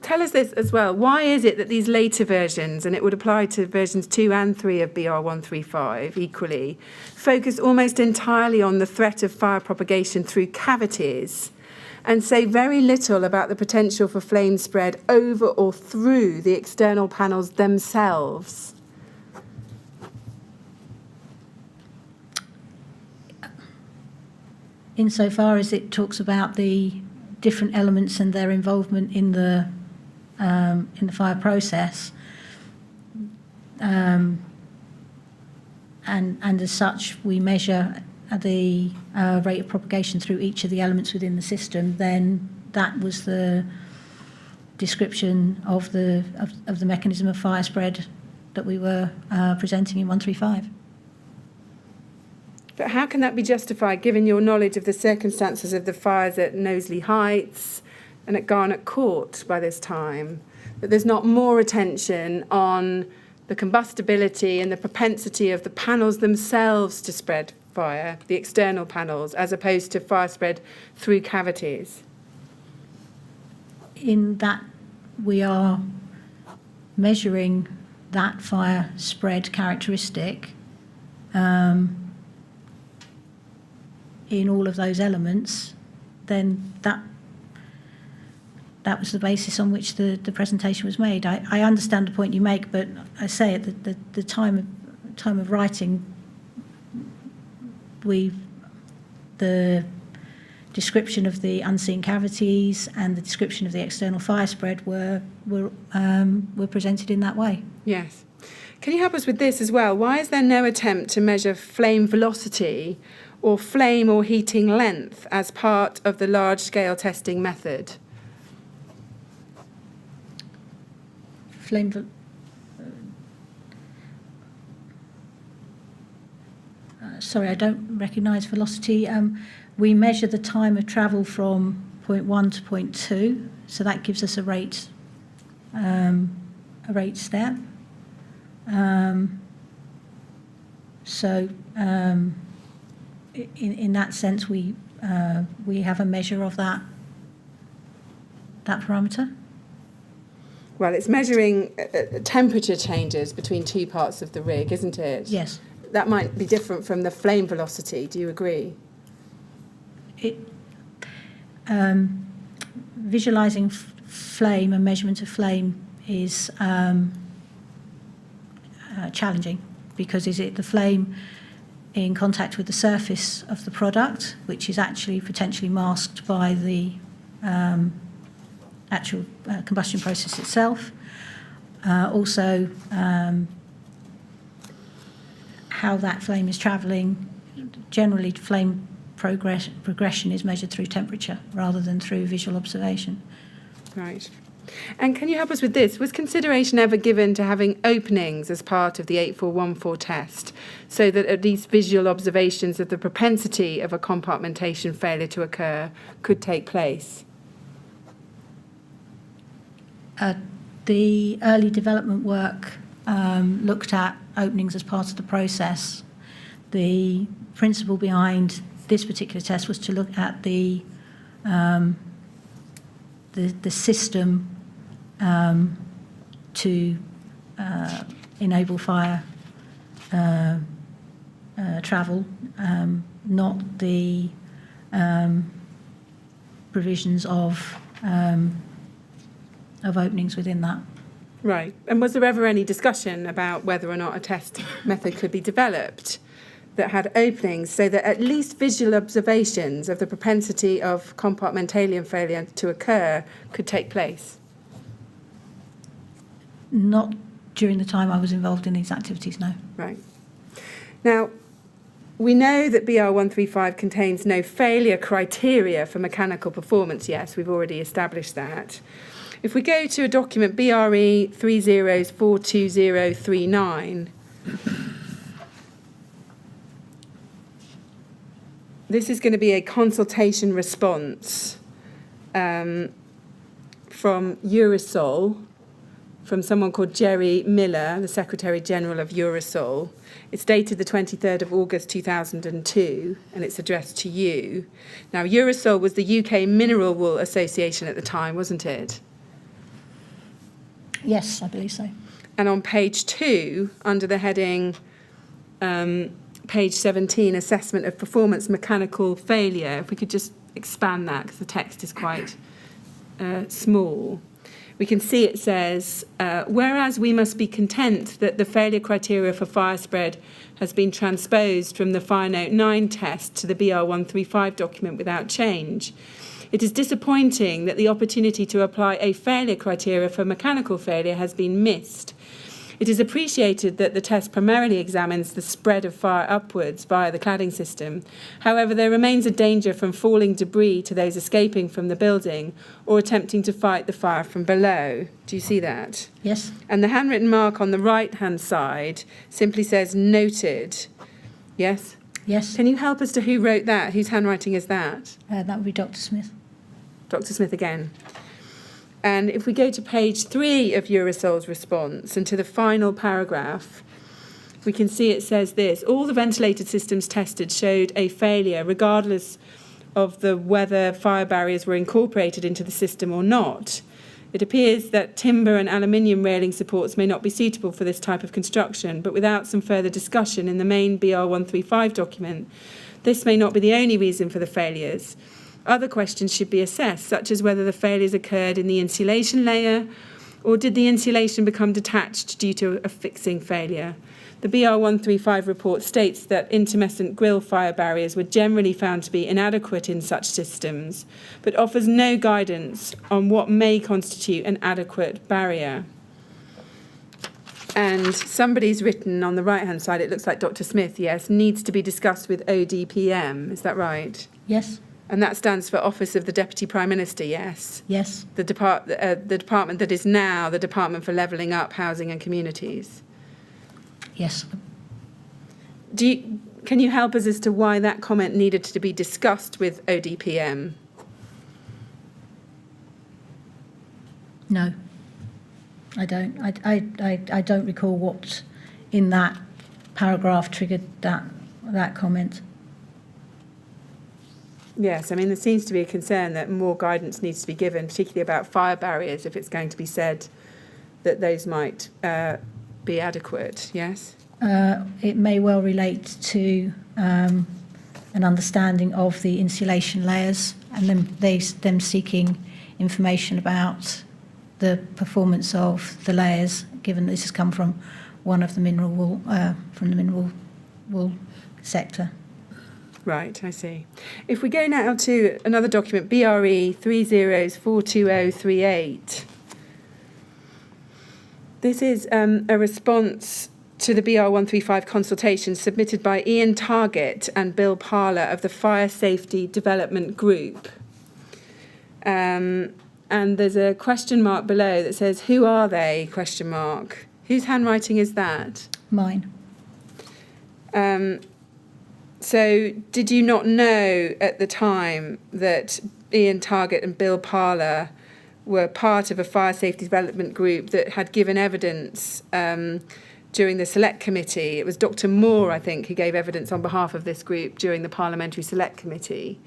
Tell us this as well. Why is it that these later versions, and it would apply to versions 2 and 3 of BR135 equally, focus almost entirely on the threat of fire propagation through cavities and say very little about the potential for flame spread over or through the external panels themselves? Insofar as it talks about the different elements and their involvement in the fire process, and as such we measure the rate of propagation through each of the elements within the system, then that was the description of the mechanism of fire spread that we were presenting in 135. But how can that be justified given your knowledge of the circumstances of the fires at Knowsley Heights and at Garnet Court by this time? That there's not more attention on the combustibility and the propensity of the panels themselves to spread fire, the external panels, as opposed to fire spread through cavities? In that we are measuring that fire spread characteristic in all of those elements, then that was the basis on which the presentation was made. I understand the point you make, but I say at the time of writing, the description of the unseen cavities and the description of the external fire spread were presented in that way. Yes. Can you help us with this as well? Why is there no attempt to measure flame velocity or flame or heating length as part of the large-scale testing method? Sorry, I don't recognise velocity. We measure the time of travel from point 1 to point 2, so that gives us a rate step. In that sense, we have a measure of that parameter. Well, it's measuring temperature changes between two parts of the rig, isn't it? Yes. That might be different from the flame velocity. Do you agree? Visualising flame and measurement of flame is challenging, because is it the flame in contact with the surface of the product, which is actually potentially masked by the actual combustion process itself. Also, how that flame is travelling. Generally, flame progression is measured through temperature rather than through visual observation. Right. And can you help us with this? Was consideration ever given to having openings as part of the 8414 test, so that at least visual observations of the propensity of a compartmentation failure to occur could take place? The early development work looked at openings as part of the process. The principle behind this particular test was to look at the system to enable fire travel, not the provisions of openings within that. Right. And was there ever any discussion about whether or not a test method could be developed that had openings, so that at least visual observations of the propensity of compartmentalium failure to occur could take place? Not during the time I was involved in these activities, no. Right. Now, we know that BR135 contains no failure criteria for mechanical performance. Yes, we've already established that. If we go to a document BRE 30/42039, this is going to be a consultation response from Eurosol, from someone called Jerry Miller, the Secretary General of Eurosol. It's dated the 23rd of August 2002, and it's addressed to you. Now, Eurosol was the UK Mineral Wool Association at the time, wasn't it? Yes, I believe so. And on page 2, under the heading page 17, Assessment of Performance Mechanical Failure, if we could just expand that, because the text is quite small. We can see it says, whereas we must be content that the failure criteria for fire spread has been transposed from the Fire Note 9 test to the BR135 document without change, it is disappointing that the opportunity to apply a failure criteria for mechanical failure has been missed. It is appreciated that the test primarily examines the spread of fire upwards via the cladding system. However, there remains a danger from falling debris to those escaping from the building or attempting to fight the fire from below. Do you see that? Yes. And the handwritten mark on the right-hand side simply says noted. Yes? Yes. Can you help us to who wrote that? Whose handwriting is that? That would be Dr. Smith. Dr. Smith again. And if we go to page 3 of Eurosol's response and to the final paragraph, we can see it says this: all the ventilated systems tested showed a failure regardless of whether fire barriers were incorporated into the system or not. It appears that timber and aluminium railing supports may not be suitable for this type of construction, but without some further discussion in the main BR135 document, this may not be the only reason for the failures. Other questions should be assessed, such as whether the failures occurred in the insulation layer, or did the insulation become detached due to a fixing failure. The BR135 report states that intermittent grille fire barriers were generally found to be inadequate in such systems, but offers no guidance on what may constitute an adequate barrier. And somebody's written on the right-hand side, it looks like Dr. Smith, yes, needs to be discussed with ODPM. Is that right? Yes. And that stands for Office of the Deputy Prime Minister, yes? Yes. The department that is now the Department for Levelling Up Housing and Communities. Yes. Can you help us as to why that comment needed to be discussed with ODPM? No, I don't. I don't recall what in that paragraph triggered that comment. Yes, I mean, there seems to be a concern that more guidance needs to be given, particularly about fire barriers, if it's going to be said that those might be adequate, yes? It may well relate to an understanding of the insulation layers and them seeking information about the performance of the layers, given this has come from one of the mineral wool sector. Right, I see. If we go now to another document, BRE 30/42038. This is a response to the BR 135 consultation submitted by Ian Targett and Bill Parler of the Fire Safety Development Group. And there's a question mark below that says, who are they, question mark. Whose handwriting is that? Mine. So did you not know at the time that Ian Targett and Bill Parler were part of a fire safety development group that had given evidence during the select committee? It was Dr Moore, I think, who gave evidence on behalf of this group during the parliamentary select committee.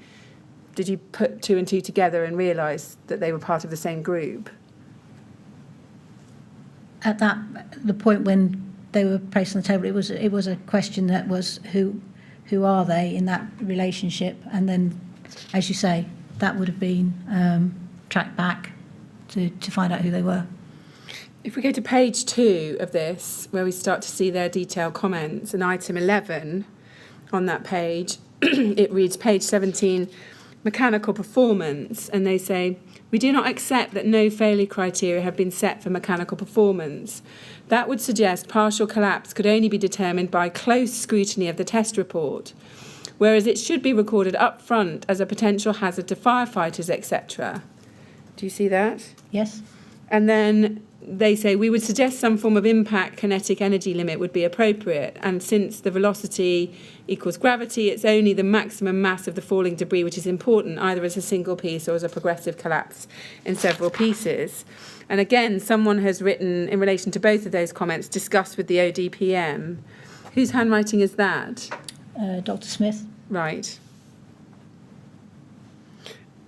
Did you put two and two together and realise that they were part of the same group? At the point when they were placed on the table, it was a question that was who are they in that relationship, and then, as you say, that would have been tracked back to find out who they were. If we go to page 2 of this, where we start to see their detailed comments, and item 11 on that page, it reads page 17, mechanical performance, and they say, we do not accept that no failure criteria have been set for mechanical performance. That would suggest partial collapse could only be determined by close scrutiny of the test report, whereas it should be recorded up front as a potential hazard to firefighters, etc. Do you see that? Yes. And then they say, we would suggest some form of impact kinetic energy limit would be appropriate. And since the velocity equals gravity, it's only the maximum mass of the falling debris which is important, either as a single piece or as a progressive collapse in several pieces. And again, someone has written, in relation to both of those comments, discussed with the ODPM. Whose handwriting is that? Dr Smith. Right.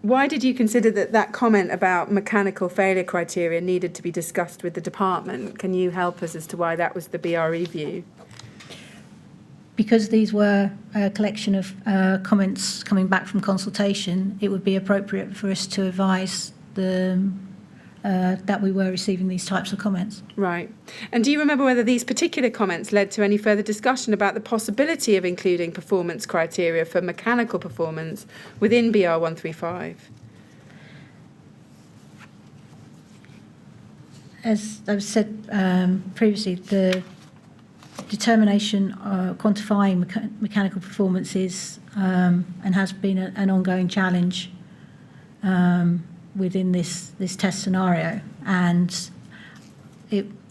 Why did you consider that comment about mechanical failure criteria needed to be discussed with the department? Can you help us as to why that was the BRE view? Because these were a collection of comments coming back from consultation, it would be appropriate for us to advise that we were receiving these types of comments. Right. And do you remember whether these particular comments led to any further discussion about the possibility of including performance criteria for mechanical performance within BR 135? As I've said previously, the determination quantifying mechanical performance is and has been an ongoing challenge within this test scenario, and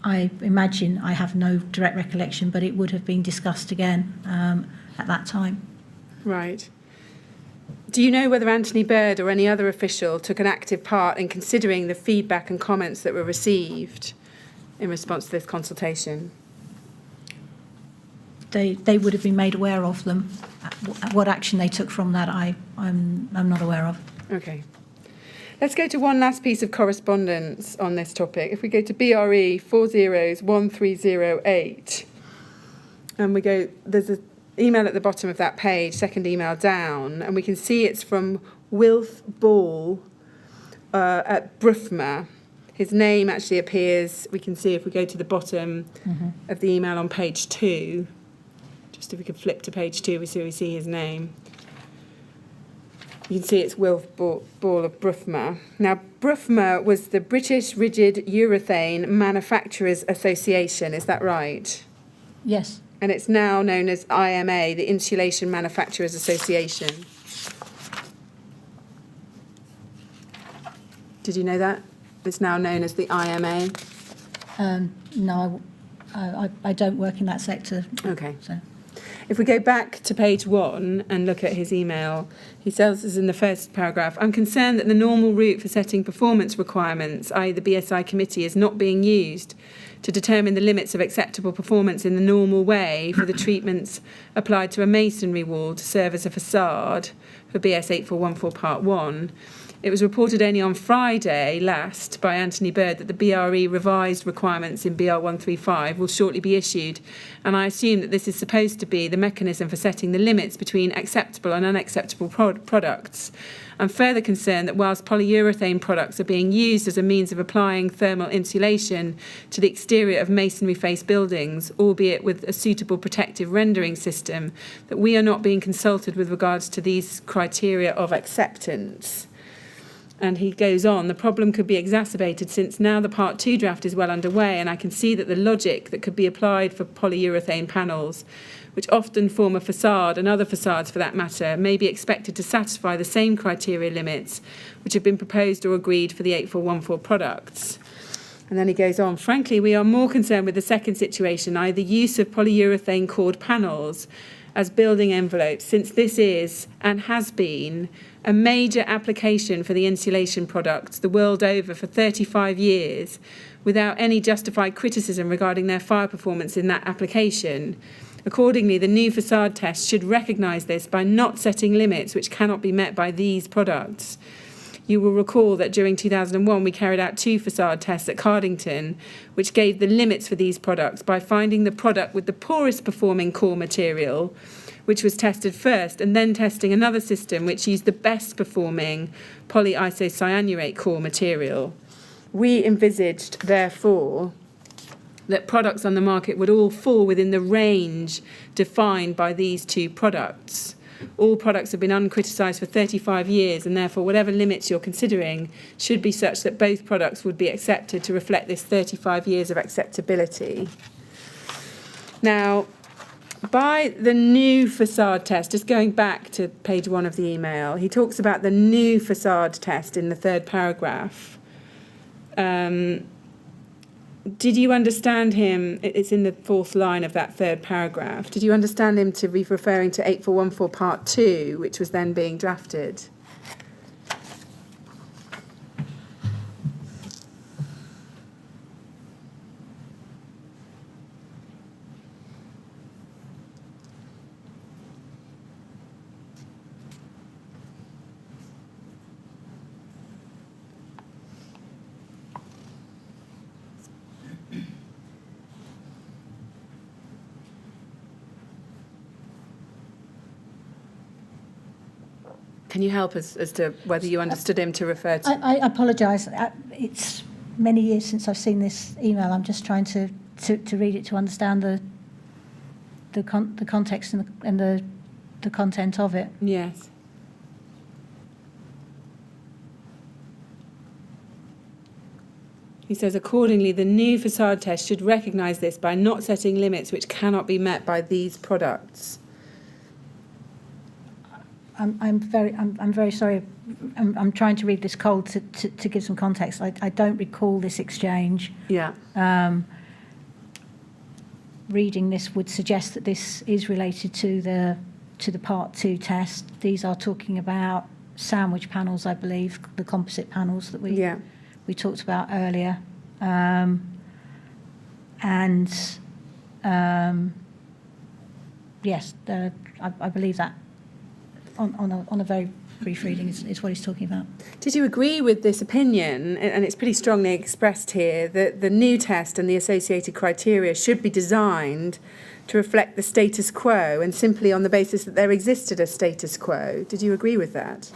I imagine, I have no direct recollection, but it would have been discussed again at that time. Right. Do you know whether Anthony Bird or any other official took an active part in considering the feedback and comments that were received in response to this consultation? They would have been made aware of them. What action they took from that, I'm not aware of. Okay. Let's go to one last piece of correspondence on this topic. If we go to BRE 401308, and we go, there's an email at the bottom of that page, second email down, and we can see it's from Wilf Ball at Brufma. His name actually appears, we can see if we go to the bottom of the email on page 2, just if we could flip to page 2, we see his name. You can see it's Wilf Ball of Brufma. Now, Brufma was the British Rigid Urethane Manufacturers Association, is that right? Yes. And it's now known as IMA, the Insulation Manufacturers Association. Did you know that? It's now known as the IMA? No, I don't work in that sector. Okay. So. If we go back to page 1 and look at his email, he tells us in the first paragraph, I'm concerned that the normal route for setting performance requirements, i.e. the BSI committee, is not being used to determine the limits of acceptable performance in the normal way for the treatments applied to a masonry wall to serve as a facade for BS 8414 Part 1. It was reported only on Friday last by Anthony Bird that the BRE revised requirements in BR 135 will shortly be issued, and I assume that this is supposed to be the mechanism for setting the limits between acceptable and unacceptable products. I'm further concerned that whilst polyurethane products are being used as a means of applying thermal insulation to the exterior of masonry-faced buildings, albeit with a suitable protective rendering system, that we are not being consulted with regards to these criteria of acceptance. And he goes on, the problem could be exacerbated since now the Part 2 draft is well underway, and I can see that the logic that could be applied for polyurethane panels, which often form a facade, and other facades for that matter, may be expected to satisfy the same criteria limits which have been proposed or agreed for the 8414 products. And then he goes on, frankly, we are more concerned with the second situation, i.e. the use of polyurethane cord panels as building envelopes, since this is, and has been, a major application for the insulation products the world over for 35 years, without any justified criticism regarding their fire performance in that application. Accordingly, the new facade test should recognise this by not setting limits which cannot be met by these products. You will recall that during 2001 we carried out 2 facade tests at Cardington, which gave the limits for these products by finding the product with the poorest performing core material, which was tested first, and then testing another system which used the best performing polyisocyanurate core material. We envisaged, therefore, that products on the market would all fall within the range defined by these 2 products. All products have been uncriticised for 35 years, and therefore whatever limits you're considering should be such that both products would be accepted to reflect this 35 years of acceptability. Now, by the new facade test, just going back to page 1 of the email, he talks about the new facade test in the 3rd paragraph. Did you understand him, it's in the 4th line of that 3rd paragraph, did you understand him to be referring to 8414 Part 2, which was then being drafted? Can you help us as to whether you understood him to refer to... I apologise. It's many years since I've seen this email. I'm just trying to read it to understand the context and the content of it. Yes. He says, accordingly, the new facade test should recognise this by not setting limits which cannot be met by these products. I'm very sorry. I'm trying to read this cold to give some context. I don't recall this exchange. Yeah. Reading this would suggest that this is related to the Part 2 test. These are talking about sandwich panels, I believe, the composite panels that we talked about earlier. Yes, I believe that. On a very brief reading is what he's talking about. Did you agree with this opinion, and it's pretty strongly expressed here, that the new test and the associated criteria should be designed to reflect the status quo and simply on the basis that there existed a status quo? Did you agree with that?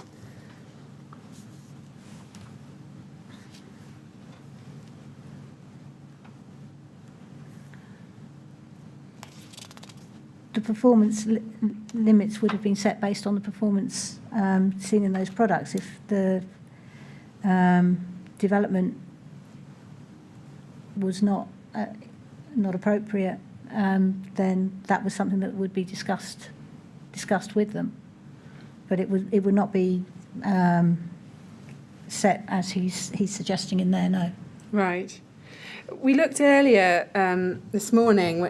The performance limits would have been set based on the performance seen in those products. If the development was not appropriate, then that was something that would be discussed with them. But it would not be set as he's suggesting in there. No. Right. We looked earlier this morning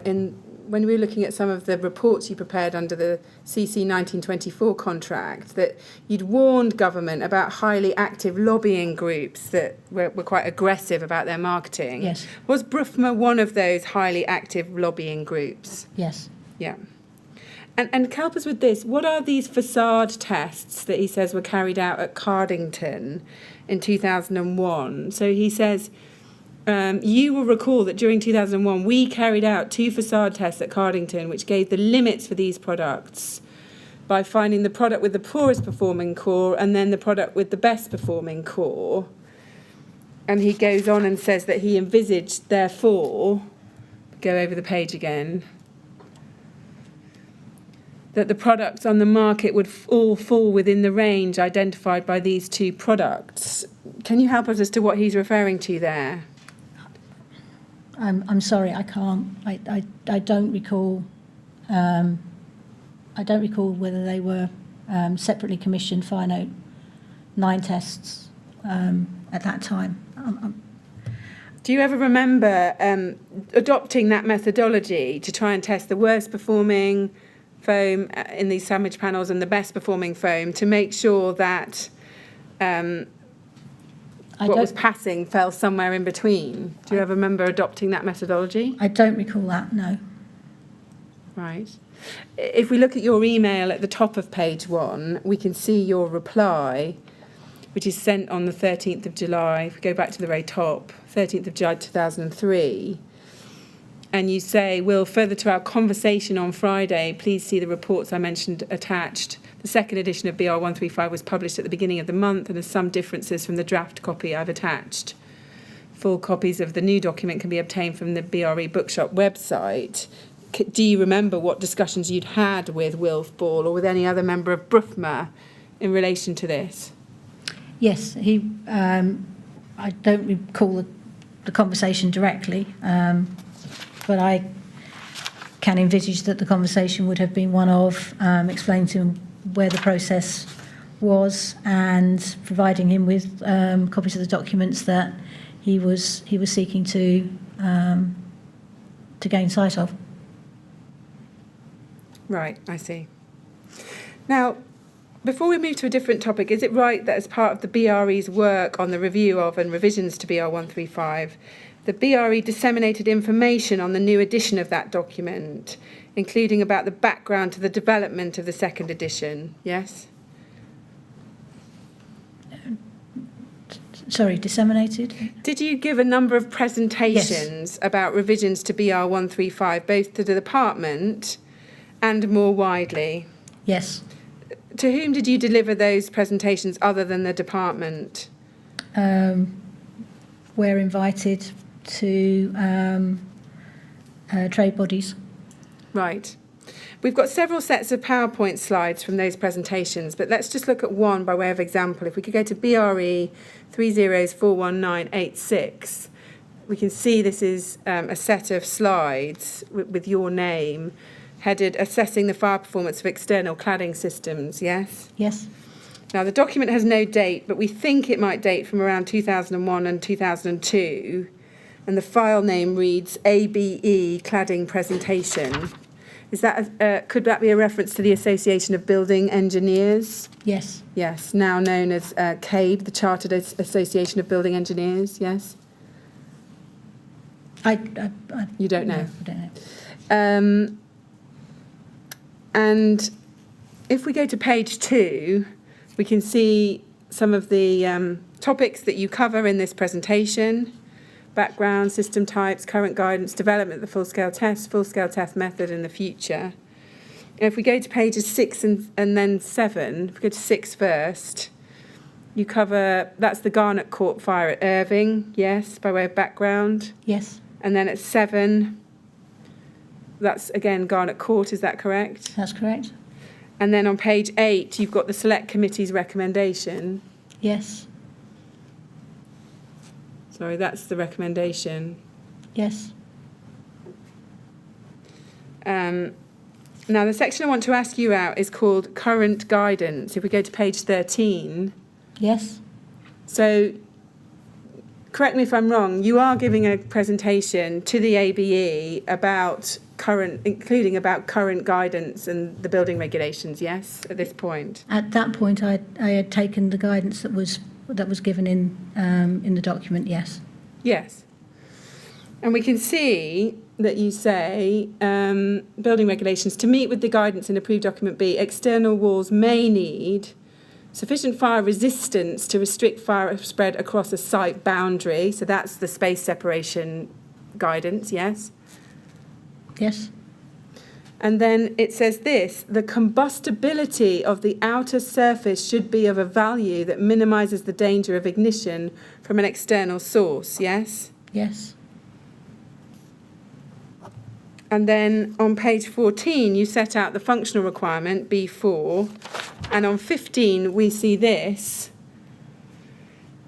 when we were looking at some of the reports you prepared under the CC 1924 contract, that you'd warned government about highly active lobbying groups that were quite aggressive about their marketing. Yes. Was BRUFMA one of those highly active lobbying groups? Yes. Yeah. And help us with this. What are these facade tests that he says were carried out at Cardington in 2001? So he says, you will recall that during 2001, we carried out 2 facade tests at Cardington, which gave the limits for these products by finding the product with the poorest performing core and then the product with the best performing core. And he goes on and says that he envisaged, therefore, go over the page again, that the products on the market would all fall within the range identified by these 2 products. Can you help us as to what he's referring to there? I'm sorry, I can't. I don't recall. I don't recall whether they were separately commissioned Fire 9 tests at that time. Do you ever remember adopting that methodology to try and test the worst performing foam in these sandwich panels and the best performing foam to make sure that what was passing fell somewhere in between? Do you ever remember adopting that methodology? I don't recall that, no. Right. If we look at your email at the top of page 1, we can see your reply, which is sent on the 13th of July. If we go back to the very top, 13th of July 2003, and you say, "Will, further to our conversation on Friday, please see the reports I mentioned attached. The second edition of BR 135 was published at the beginning of the month and has some differences from the draft copy I've attached. Full copies of the new document can be obtained from the BRE Bookshop website." Do you remember what discussions you'd had with Wilf Ball or with any other member of BRUFMA in relation to this? Yes, I don't recall the conversation directly, but I can envisage that the conversation would have been one of explaining to him where the process was and providing him with copies of the documents that he was seeking to gain sight of. Right, I see. Now, before we move to a different topic, is it right that as part of the BRE's work on the review of and revisions to BR 135, the BRE disseminated information on the new edition of that document, including about the background to the development of the second edition? Yes? Sorry, disseminated? Did you give a number of presentations about revisions to BR 135, both to the department and more widely? Yes. To whom did you deliver those presentations other than the department? We're invited to trade bodies. Right. We've got several sets of PowerPoint slides from those presentations, but let's just look at one by way of example. If we could go to BRE 30419886, we can see this is a set of slides with your name, headed Assessing the Fire Performance of External Cladding Systems, yes? Yes. Now, the document has no date, but we think it might date from around 2001 and 2002, and the file name reads ABE Cladding Presentation. Is that could that be a reference to the Association of Building Engineers? Yes. Yes, now known as CABE, the Chartered Association of Building Engineers, yes? You don't know? No, I don't know. And if we go to page 2, we can see some of the topics that you cover in this presentation: background, system types, current guidance, development of the full-scale test method in the future. And if we go to pages 6 and then 7, if we go to 6 first, you cover, that's the Garnet Court fire at Irving, yes, by way of background. Yes. And then at 7, that's again Garnet Court, is that correct? That's correct. And then on page 8, you've got the Select Committee's recommendation. Yes. Sorry, that's the recommendation. Yes. Now, the section I want to ask you out is called Current Guidance. If we go to page 13. Yes. So, correct me if I'm wrong, you are giving a presentation to the ABE about including about current guidance and the building regulations, yes, at this point? At that point, I had taken the guidance that was given in the document, yes. Yes. And we can see that you say, building regulations, to meet with the guidance in approved document B, external walls may need sufficient fire resistance to restrict fire spread across a site boundary. So that's the space separation guidance, yes? Yes. And then it says this, the combustibility of the outer surface should be of a value that minimises the danger of ignition from an external source, yes? Yes. And then on page 14, you set out the functional requirement, B4. And on 15, we see this.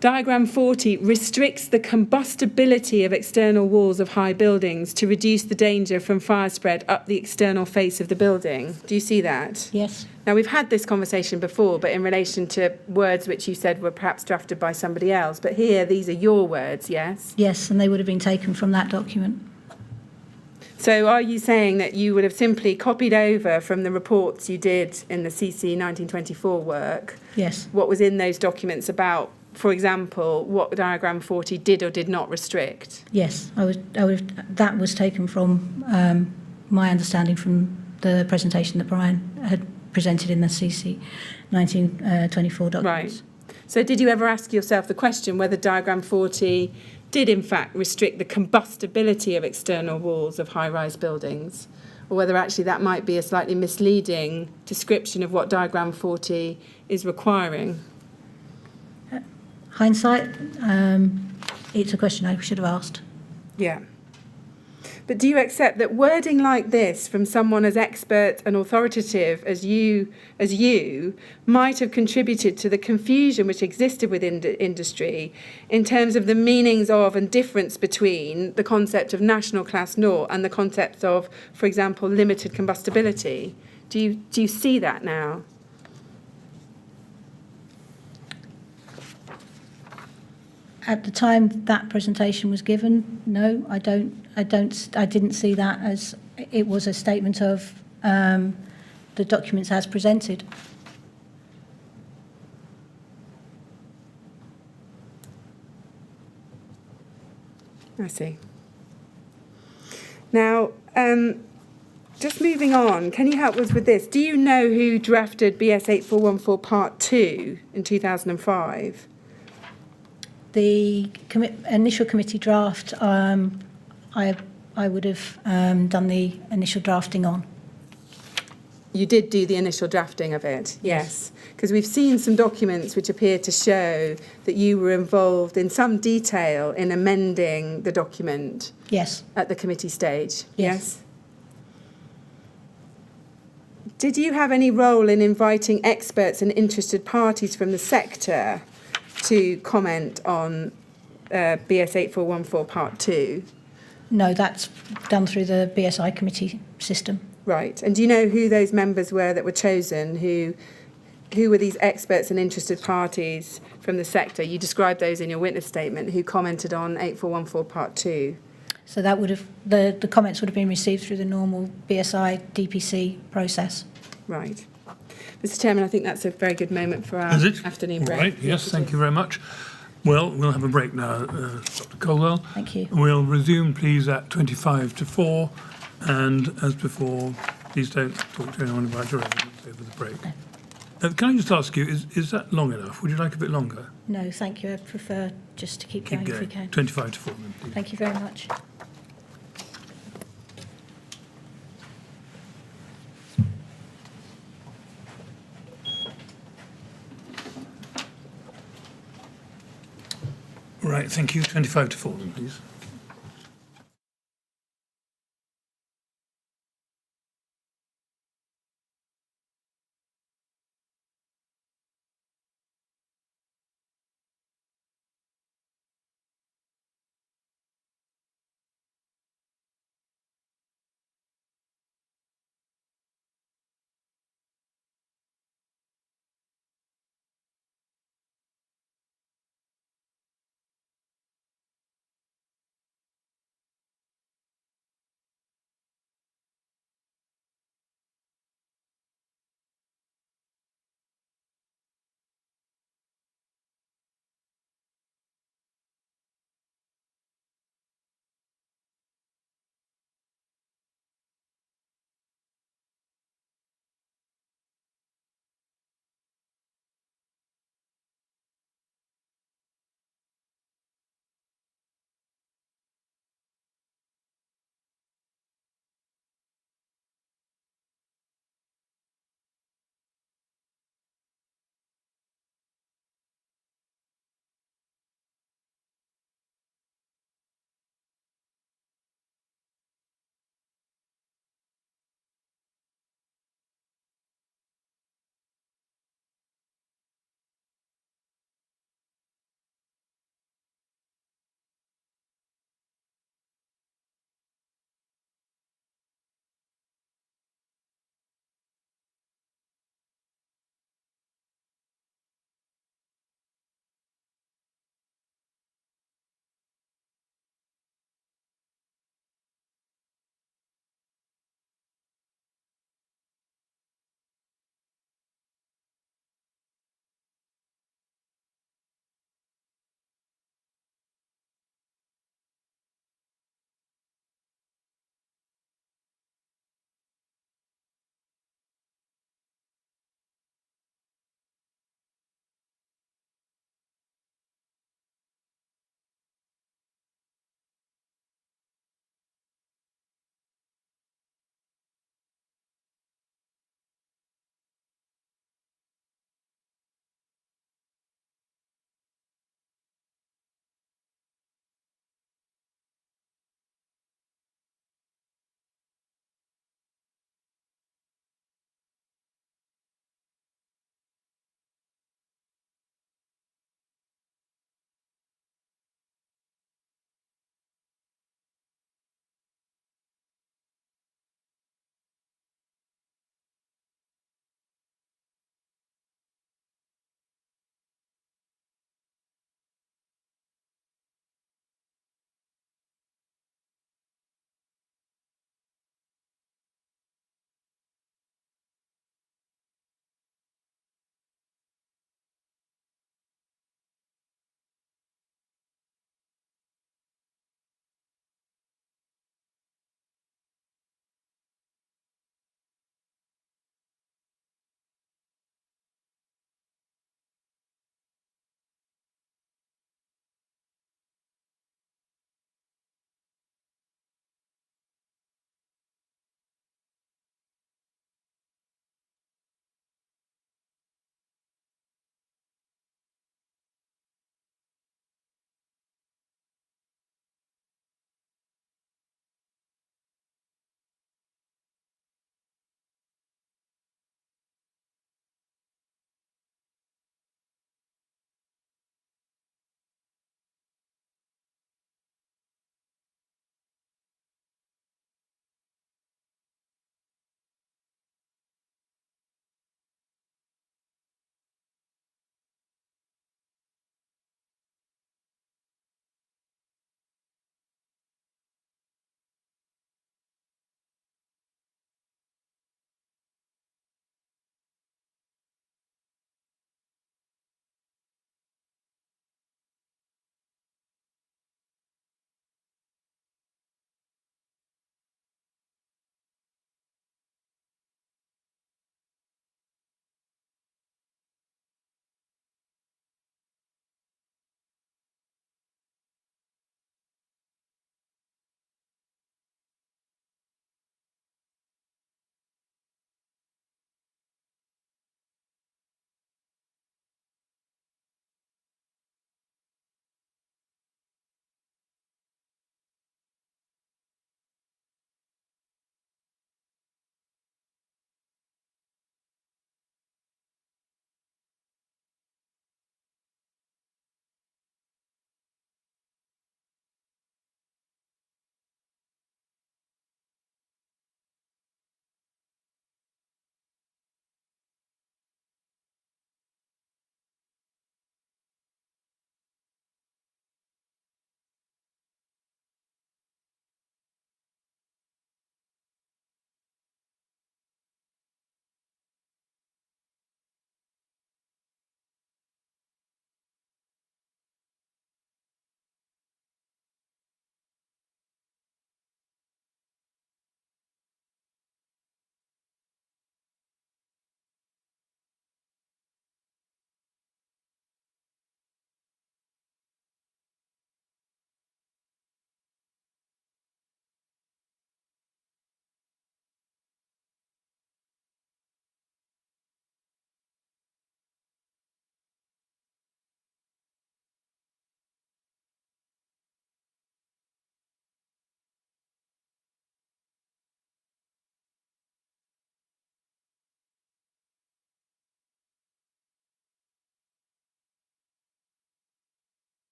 Diagram 40 restricts the combustibility of external walls of high buildings to reduce the danger from fire spread up the external face of the building. Do you see that? Yes. Now, we've had this conversation before, but in relation to words which you said were perhaps drafted by somebody else. But here, these are your words, yes? Yes, and they would have been taken from that document. So are you saying that you would have simply copied over from the reports you did in the CC 1924 work Yes. what was in those documents about, for example, what diagram 40 did or did not restrict? Yes, that was taken from my understanding from the presentation that Brian had presented in the CC 1924 documents. Right. So did you ever ask yourself the question whether diagram 40 did in fact restrict the combustibility of external walls of high-rise buildings, or whether actually that might be a slightly misleading description of what diagram 40 is requiring? Hindsight, it's a question I should have asked. Yeah. But do you accept that wording like this from someone as expert and authoritative as you might have contributed to the confusion which existed within the industry in terms of the meanings of and difference between the concept of national class naught and the concept of, for example, limited combustibility? Do you see that now? At the time that presentation was given, no, I didn't see that as it was a statement of the documents as presented. I see. Now, just moving on, can you help us with this? Do you know who drafted BS 8414 Part 2 in 2005? The initial committee draft, I would have done the initial drafting on. You did do the initial drafting of it, yes. Because we've seen some documents which appear to show that you were involved in some detail in amending the document. Yes. At the committee stage, yes? Did you have any role in inviting experts and interested parties from the sector to comment on BS 8414 Part 2? No, that's done through the BSI committee system. Right. And do you know who those members were that were chosen? Who were these experts and interested parties from the sector? You described those in your witness statement, who commented on 8414 Part 2. So that would have, the comments would have been received through the normal BSI DPC process. Right. Mr. Chairman, I think that's a very good moment for our afternoon break. All right, yes, thank you very much. Well, we'll have a break now, Dr Colwell. Thank you. We'll resume, please, at 25 to 4. And as before, please don't talk to anyone about your evidence over the break. Can I just ask you, is that long enough? Would you like a bit longer? No, thank you. I prefer just to keep going if we can. 25 to 4 then, please. Thank you very much. Right, thank you. 25 to 4 then, please.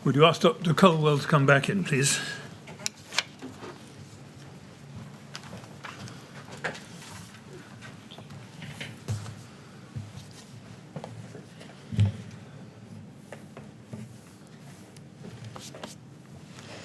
Would you ask Dr Colwell to come back in, please?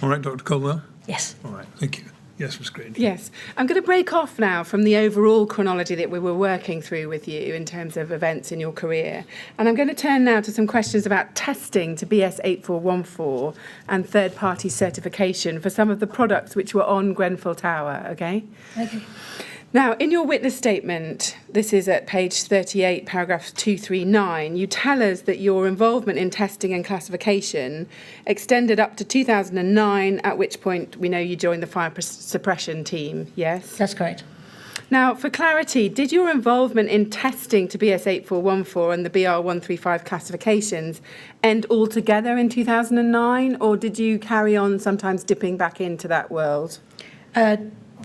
All right, Dr Colwell? Yes. All right, thank you. Yes, Ms Green. Yes. I'm going to break off now from the overall chronology that we were working through with you in terms of events in your career. And I'm going to turn now to some questions about testing to BS 8414 and third-party certification for some of the products which were on Grenfell Tower, okay? Okay. Now, in your witness statement, this is at page 38, paragraph 239, you tell us that your involvement in testing and classification extended up to 2009, at which point we know you joined the fire suppression team, yes? That's correct. Now, for clarity, did your involvement in testing to BS 8414 and the BR 135 classifications end altogether in 2009, or did you carry on sometimes dipping back into that world?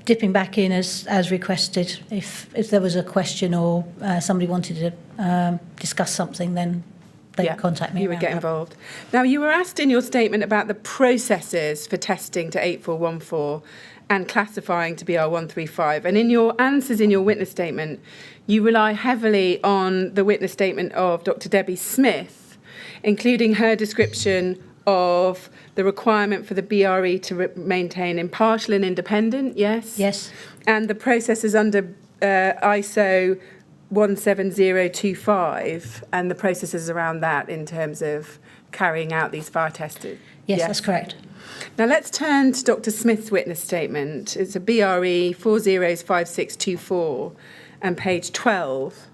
Dipping back in as requested. If there was a question or somebody wanted to discuss something, then they would contact me. You would get involved. Now, you were asked in your statement about the processes for testing to 8414 and classifying to BR 135. And in your answers in your witness statement, you rely heavily on the witness statement of Dr. Debbie Smith, including her description of the requirement for the BRE to maintain impartial and independent, yes? Yes. And the processes under ISO 17025 and the processes around that in terms of carrying out these fire tests. Yes, that's correct. Now let's turn to Dr. Smith's witness statement. It's a BRE 405624 and page 12.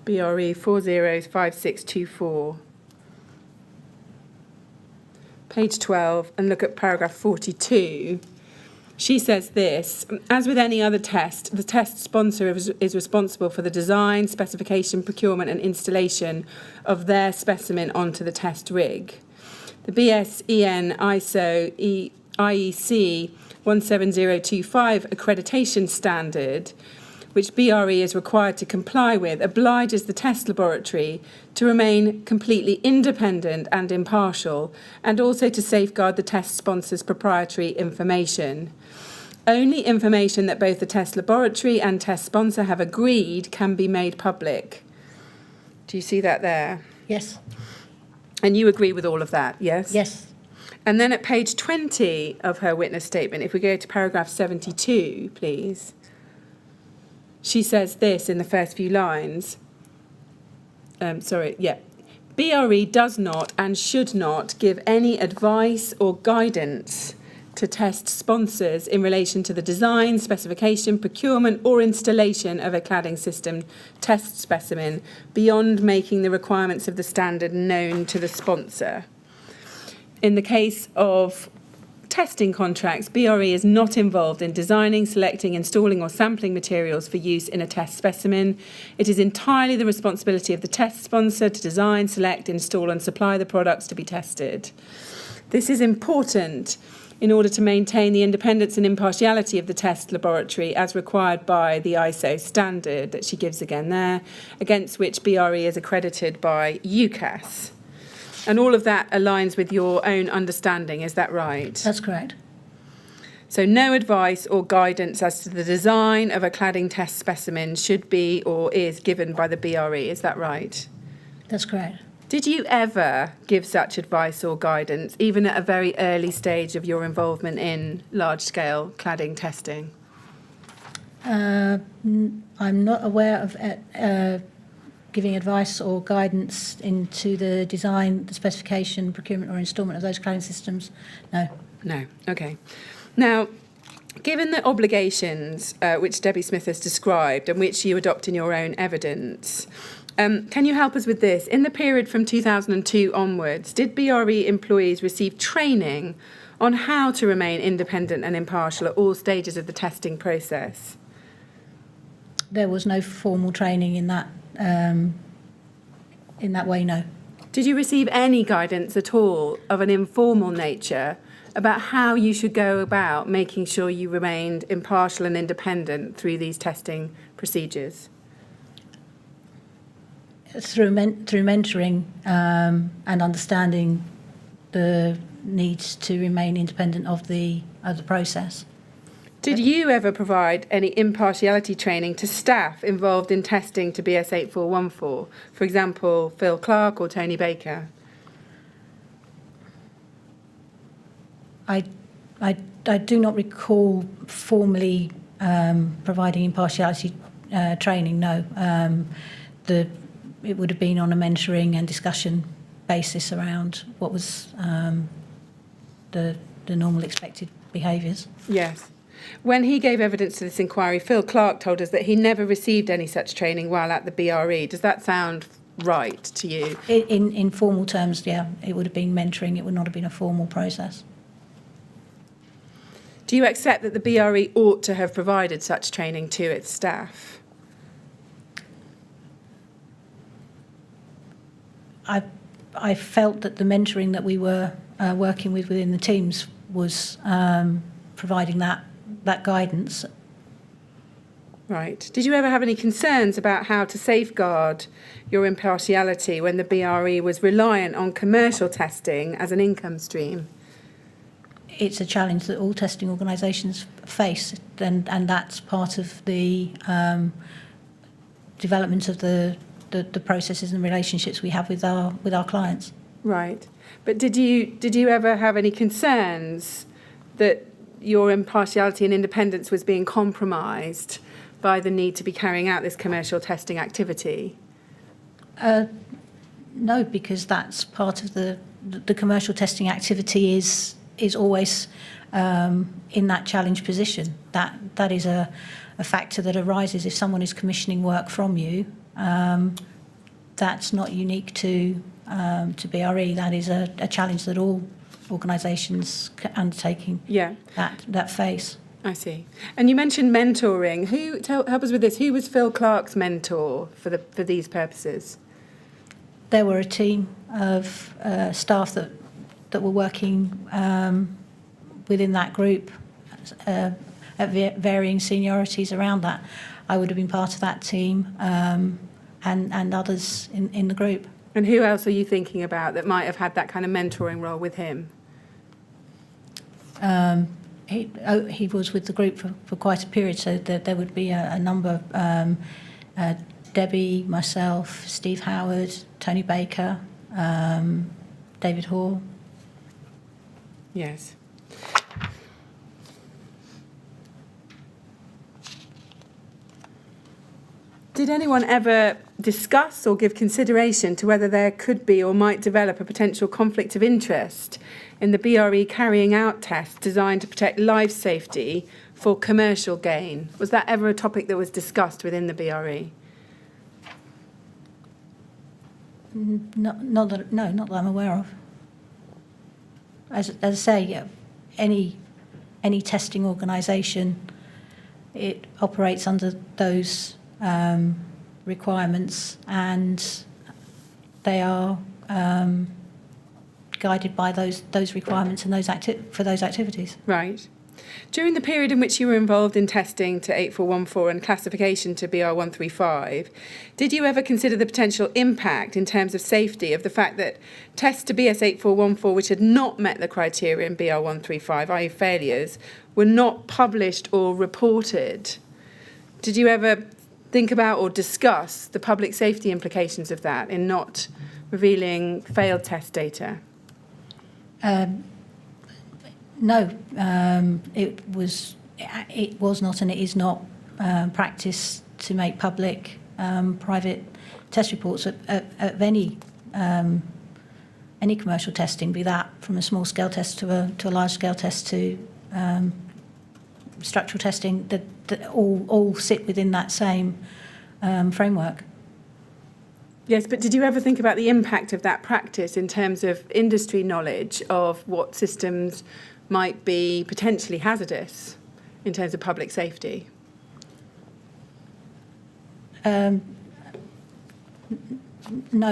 BRE 405624. Page 12, and look at paragraph 42. She says this: as with any other test, the test sponsor is responsible for the design, specification, procurement and installation of their specimen onto the test rig. The BSEN ISO IEC 17025 accreditation standard, which BRE is required to comply with, obliges the test laboratory to remain completely independent and impartial, and also to safeguard the test sponsor's proprietary information. Only information that both the test laboratory and test sponsor have agreed can be made public. Do you see that there? Yes. And you agree with all of that, yes? Yes. And then at page 20 of her witness statement, if we go to paragraph 72, please. She says this in the first few lines. BRE does not and should not give any advice or guidance to test sponsors in relation to the design, specification, procurement or installation of a cladding system test specimen beyond making the requirements of the standard known to the sponsor. In the case of testing contracts, BRE is not involved in designing, selecting, installing or sampling materials for use in a test specimen. It is entirely the responsibility of the test sponsor to design, select, install and supply the products to be tested. This is important in order to maintain the independence and impartiality of the test laboratory as required by the ISO standard that she gives again there, against which BRE is accredited by UCAS. And all of that aligns with your own understanding, is that right? That's correct. So no advice or guidance as to the design of a cladding test specimen should be or is given by the BRE, is that right? That's correct. Did you ever give such advice or guidance, even at a very early stage of your involvement in large-scale cladding testing? I'm not aware of giving advice or guidance into the design, the specification, procurement or installment of those cladding systems. No. No, okay. Now, given the obligations which Debbie Smith has described and which you adopt in your own evidence, can you help us with this? In the period from 2002 onwards, did BRE employees receive training on how to remain independent and impartial at all stages of the testing process? There was no formal training in that way, no. Did you receive any guidance at all of an informal nature about how you should go about making sure you remained impartial and independent through these testing procedures? through mentoring and understanding the needs to remain independent of the process. Did you ever provide any impartiality training to staff involved in testing to BS 8414? For example, Phil Clark or Tony Baker? I do not recall formally providing impartiality training, no. It would have been on a mentoring and discussion basis around what was the normal expected behaviours. Yes. When he gave evidence to this inquiry, Phil Clark told us that he never received any such training while at the BRE. Does that sound right to you? In formal terms, yeah, it would have been mentoring. It would not have been a formal process. Do you accept that the BRE ought to have provided such training to its staff? I felt that the mentoring that we were working with within the teams was providing that guidance. Right. Did you ever have any concerns about how to safeguard your impartiality when the BRE was reliant on commercial testing as an income stream? It's a challenge that all testing organisations face, and that's part of the development of the processes and relationships we have with our clients. Right. But did you ever have any concerns that your impartiality and independence was being compromised by the need to be carrying out this commercial testing activity? No, because that's part of the commercial testing activity is always in that challenge position. That is a factor that arises if someone is commissioning work from you. That's not unique to BRE. That is a challenge that all organisations undertaking that face. I see. And you mentioned mentoring. Help us with this. Who was Phil Clark's mentor for these purposes? There were a team of staff that were working within that group at varying seniorities around that. I would have been part of that team and others in the group. And who else are you thinking about that might have had that kind of mentoring role with him? He was with the group for quite a period, so there would be a number. Debbie, myself, Steve Howard, Tony Baker, David Hall. Yes. Did anyone ever discuss or give consideration to whether there could be or might develop a potential conflict of interest in the BRE carrying out tests designed to protect life safety for commercial gain? Was that ever a topic that was discussed within the BRE? Not that I'm aware of. As I say, any testing organisation, it operates under those requirements, and they are guided by those requirements and for those activities. Right. During the period in which you were involved in testing to 8414 and classification to BR135, did you ever consider the potential impact in terms of safety of the fact that tests to BS8414 which had not met the criteria in BR135, i.e. failures, were not published or reported? Did you ever think about or discuss the public safety implications of that in not revealing failed test data? No, it was not, and it is not practice to make public private test reports of any commercial testing, be that from a small scale test to a large scale test to structural testing. That all sit within that same framework. Yes, but did you ever think about the impact of that practice in terms of industry knowledge of what systems might be potentially hazardous in terms of public safety? No,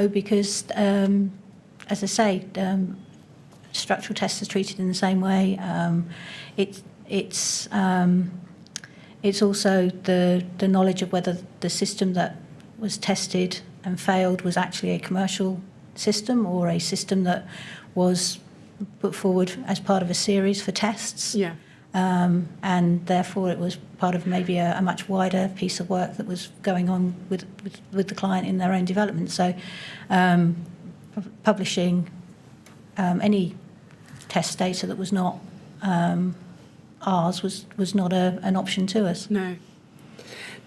because, as I say, structural tests are treated in the same way. It's also the knowledge of whether the system that was tested and failed was actually a commercial system or a system that was put forward as part of a series for tests. Yeah. And therefore it was part of maybe a much wider piece of work that was going on with the client in their own development. So publishing any test data that was not ours was not an option to us. No.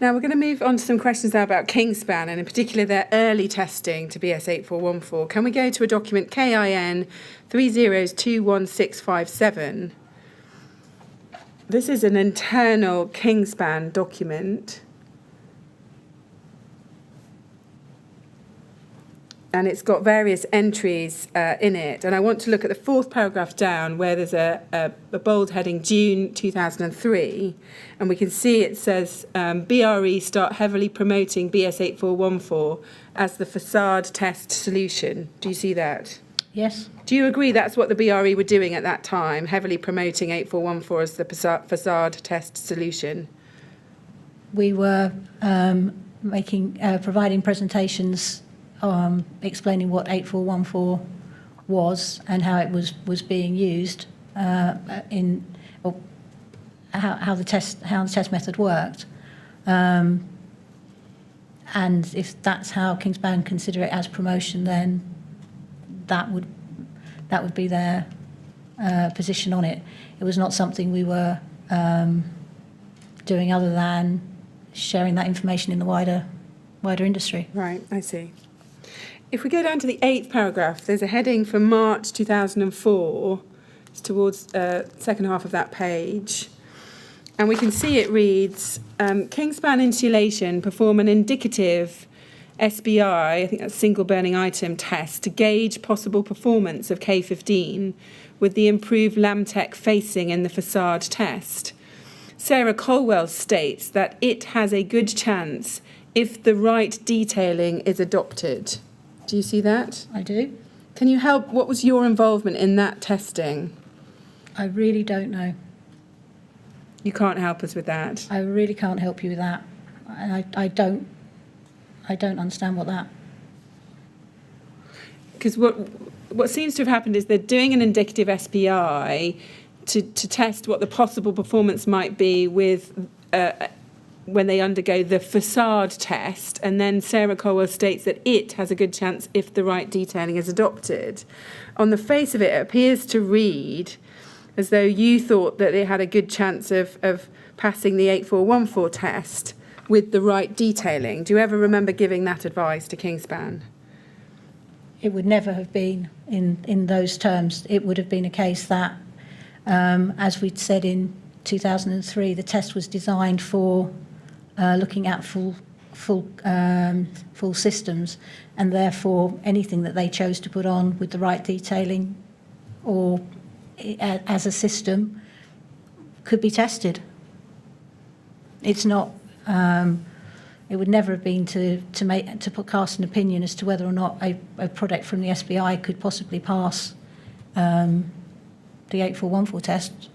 Now we're going to move on to some questions now about Kingspan and in particular their early testing to BS 8414. Can we go to a document KIN 3021657? This is an internal Kingspan document. And it's got various entries in it. And I want to look at the fourth paragraph down where there's a bold heading, June 2003. And we can see it says, BRE start heavily promoting BS 8414 as the facade test solution. Do you see that? Yes. Do you agree that's what the BRE were doing at that time, heavily promoting 8414 as the facade test solution? We were providing presentations explaining what 8414 was and how it was being used how the test method worked, and if that's how Kingspan consider it as promotion, then that would be their position on it. It was not something we were doing other than sharing that information in the wider industry. Right, I see. If we go down to the 8th paragraph, there's a heading from March 2004. It's towards the second half of that page. And we can see it reads, Kingspan Insulation perform an indicative SBI, I think that's single burning item test, to gauge possible performance of K15 with the improved Lamtech facing in the facade test. Sarah Colwell states that it has a good chance if the right detailing is adopted. Do you see that? I do. Can you help? What was your involvement in that testing? I really don't know. You can't help us with that. I really can't help you with that. And I don't understand what that... Because what seems to have happened is they're doing an indicative SPI to test what the possible performance might be with when they undergo the facade test, and then Sarah Colwell states that it has a good chance if the right detailing is adopted. On the face of it, it appears to read as though you thought that it had a good chance of passing the 8414 test with the right detailing. Do you ever remember giving that advice to Kingspan? It would never have been in those terms. It would have been a case that, as we'd said in 2003, the test was designed for looking at full systems, and therefore anything that they chose to put on with the right detailing or as a system could be tested. It's not. It would never have been to cast an opinion as to whether or not a product from the SBI could possibly pass the 8414 test.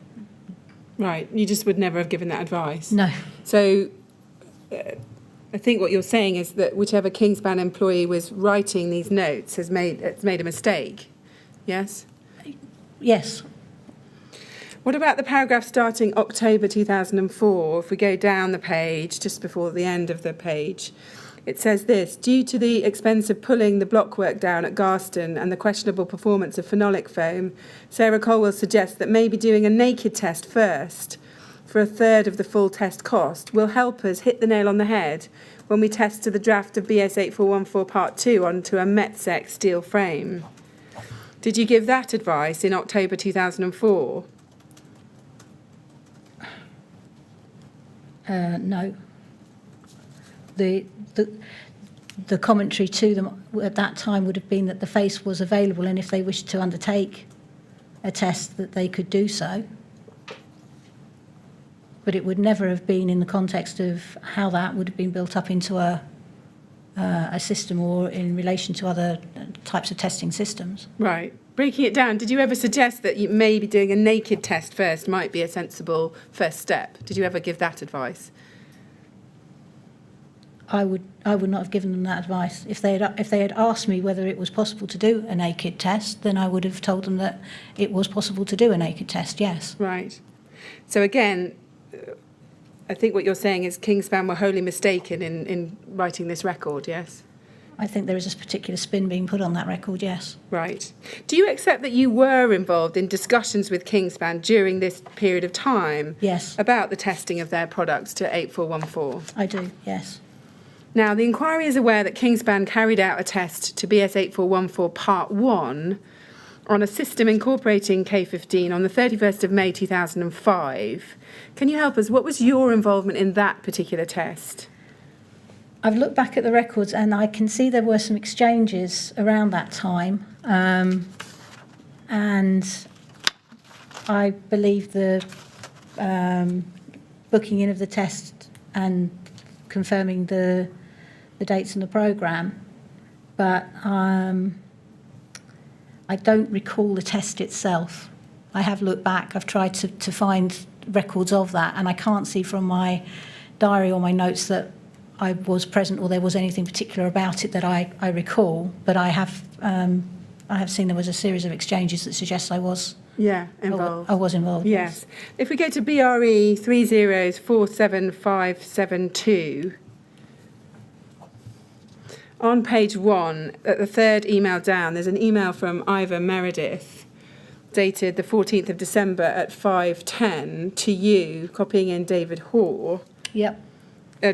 Right, you just would never have given that advice. No. So I think what you're saying is that whichever Kingspan employee was writing these notes has made a mistake. Yes? Yes. What about the paragraph starting October 2004? If we go down the page, just before the end of the page, it says this: due to the expense of pulling the blockwork down at Garston and the questionable performance of phenolic foam, Sarah Colwell suggests that maybe doing a naked test first for a third of the full test cost will help us hit the nail on the head when we test to the draft of BS 8414 Part 2 onto a METSEC steel frame. Did you give that advice in October 2004? No. The commentary to them at that time would have been that the face was available, and if they wished to undertake a test that they could do so. But it would never have been in the context of how that would have been built up into a system or in relation to other types of testing systems. Right. Breaking it down, did you ever suggest that maybe doing a naked test first might be a sensible first step? Did you ever give that advice? I would not have given them that advice. If they had asked me whether it was possible to do a naked test, then I would have told them that it was possible to do a naked test. Yes. Right. So again, I think what you're saying is Kingspan were wholly mistaken in writing this record. Yes. I think there is a particular spin being put on that record. Yes. Right. Do you accept that you were involved in discussions with Kingspan during this period of time? Yes. About the testing of their products to 8414? I do. Yes. Now, the inquiry is aware that Kingspan carried out a test to BS 8414 Part 1 on a system incorporating K15 on the 31st of May 2005. Can you help us? What was your involvement in that particular test? I've looked back at the records and I can see there were some exchanges around that time, and I believe the booking in of the test and confirming the dates and the programme, but I don't recall the test itself. I have looked back, I've tried to find records of that, and I can't see from my diary or my notes that I was present or there was anything particular about it that I recall, but I have seen there was a series of exchanges that suggest I was involved. I was involved. Yes. If we go to BRE 3047572, on page 1, at the third email down, there's an email from Ivor Meredith, dated the 14th of December at 5:10 to you, copying in David Hoare. Yep.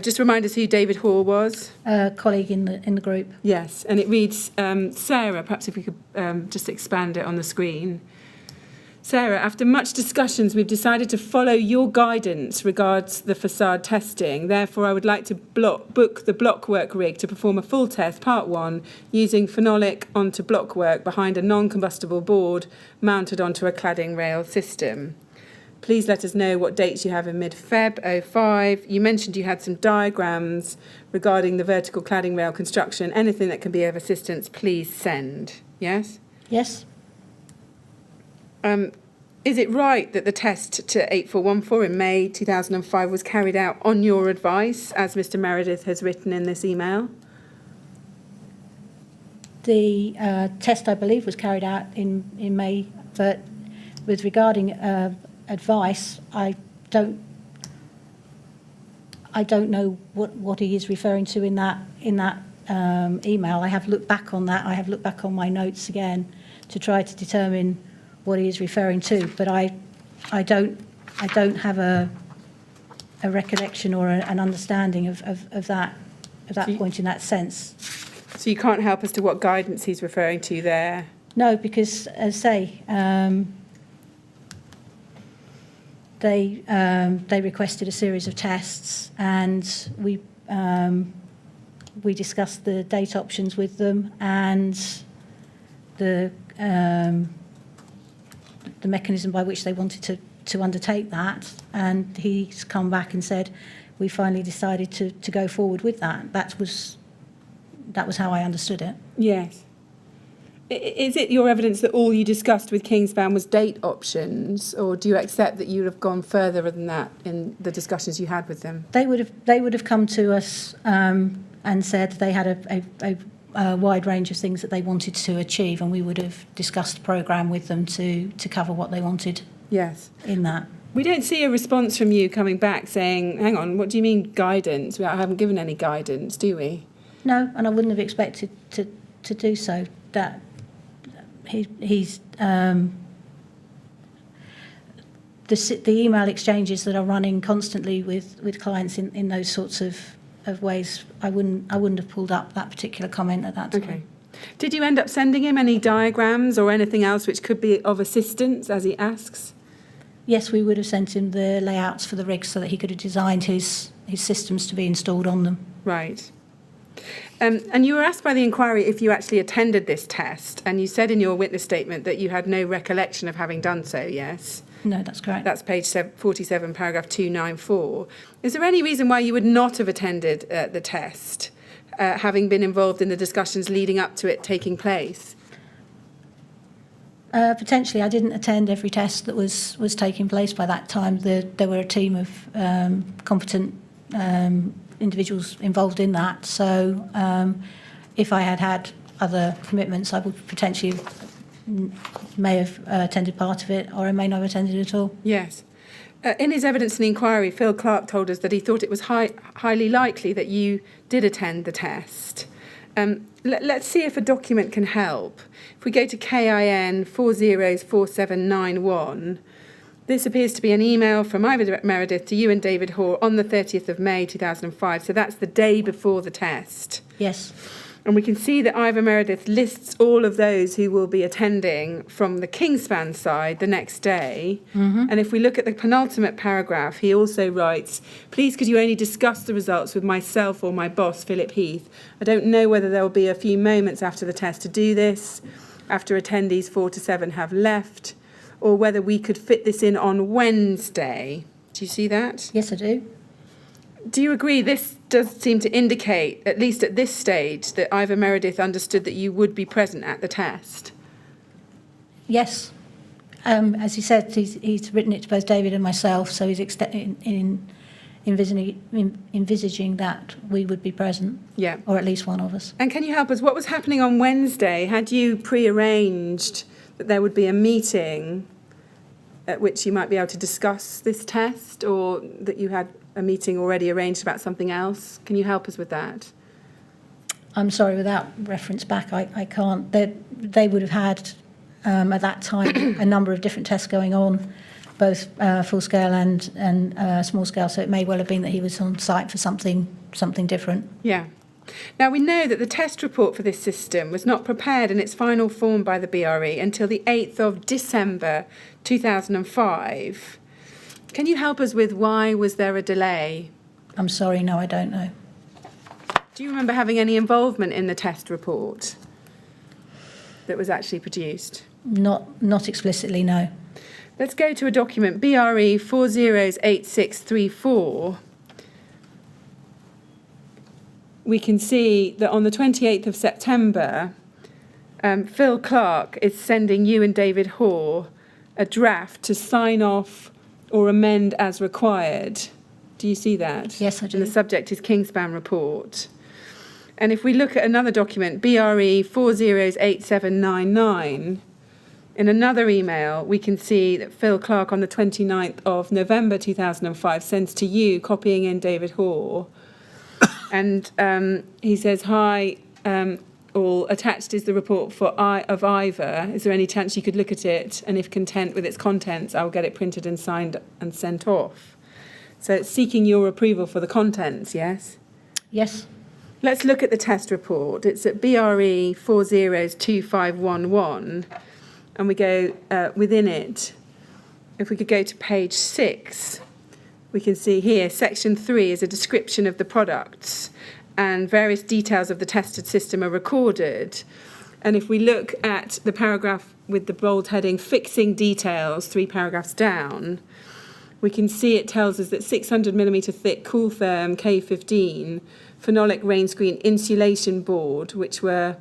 Just remind us who David Hoare was. A colleague in the group. Yes, and it reads, Sarah, perhaps if we could just expand it on the screen. Sarah, after much discussions, we've decided to follow your guidance regards the facade testing. Therefore, I would like to book the blockwork rig to perform a full test, part 1, using phenolic onto blockwork behind a non-combustible board mounted onto a cladding rail system. Please let us know what dates you have in mid-Feb 05. You mentioned you had some diagrams regarding the vertical cladding rail construction. Anything that can be of assistance, please send. Yes? Yes. Is it right that the test to 8414 in May 2005 was carried out on your advice, as Mr. Meredith has written in this email? The test, I believe, was carried out in May, but with regarding advice, I don't know what he is referring to in that email. I have looked back on that. I have looked back on my notes again to try to determine what he is referring to, but I don't have a recollection or an understanding of that point in that sense. So you can't help as to what guidance he's referring to there? No, because as I say, they requested a series of tests, and we discussed the date options with them and the mechanism by which they wanted to undertake that, and he's come back and said we finally decided to go forward with that. That was how I understood it. Yes. Is it your evidence that all you discussed with Kingspan was date options, or do you accept that you would have gone further than that in the discussions you had with them? They would have come to us and said they had a wide range of things that they wanted to achieve, and we would have discussed the programme with them to cover what they wanted. Yes. In that. We don't see a response from you coming back saying, hang on, what do you mean guidance? I haven't given any guidance, do we? No, and I wouldn't have expected to do so. That he's the email exchanges that are running constantly with clients in those sorts of ways, I wouldn't have pulled up that particular comment at that time. Okay. Did you end up sending him any diagrams or anything else which could be of assistance as he asks? Yes, we would have sent him the layouts for the rigs so that he could have designed his systems to be installed on them. Right. And you were asked by the inquiry if you actually attended this test, and you said in your witness statement that you had no recollection of having done so, yes? No, that's correct. That's page 47, paragraph 294. Is there any reason why you would not have attended the test, having been involved in the discussions leading up to it taking place? Potentially. I didn't attend every test that was taking place by that time. There were a team of competent individuals involved in that. So if I had had other commitments, I would potentially may have attended part of it, or I may not have attended at all. Yes. In his evidence in the inquiry, Phil Clark told us that he thought it was highly likely that you did attend the test. Let's see if a document can help. If we go to KIN 404791, this appears to be an email from Ivor Meredith to you and David Hoare on the 30th of May 2005. So that's the day before the test. Yes. And we can see that Ivor Meredith lists all of those who will be attending from the Kingspan side the next day. Mm-hmm. And if we look at the penultimate paragraph, he also writes, please could you only discuss the results with myself or my boss, Philip Heath. I don't know whether there will be a few moments after the test to do this, after attendees 4 to 7 have left, or whether we could fit this in on Wednesday. Do you see that? Yes, I do. Do you agree this does seem to indicate, at least at this stage, that Ivor Meredith understood that you would be present at the test? Yes. As he said, he's written it to both David and myself, so he's envisaging that we would be present, Yeah. or at least one of us. And can you help us? What was happening on Wednesday? Had you pre-arranged that there would be a meeting at which you might be able to discuss this test, or that you had a meeting already arranged about something else? Can you help us with that? I'm sorry, without reference back, I can't. They would have had, at that time, a number of different tests going on, both full scale and small scale, so it may well have been that he was on site for something different. Yeah. Now, we know that the test report for this system was not prepared in its final form by the BRE until the 8th of December 2005. Can you help us with why was there a delay? I'm sorry, no, I don't know. Do you remember having any involvement in the test report that was actually produced? Not explicitly, no. Let's go to a document, BRE 408634. We can see that on the 28th of September, Phil Clark is sending you and David Hoare a draft to sign off or amend as required. Do you see that? Yes, I do. And the subject is Kingspan report. And if we look at another document, BRE 408799, in another email, we can see that Phil Clark on the 29th of November 2005 sends to you, copying in David Hoare. And he says, hi, all attached is the report of Ivor. Is there any chance you could look at it? And if content with its contents, I'll get it printed and signed and sent off. So it's seeking your approval for the contents, yes? Yes. Let's look at the test report. It's at BRE 402511. And we go within it. If we could go to page 6, we can see here, section 3 is a description of the products, and various details of the tested system are recorded. And if we look at the paragraph with the bold heading, fixing details, 3 paragraphs down, we can see it tells us that 600mm thick Cooltherm K15 phenolic rain screen insulation board, which were,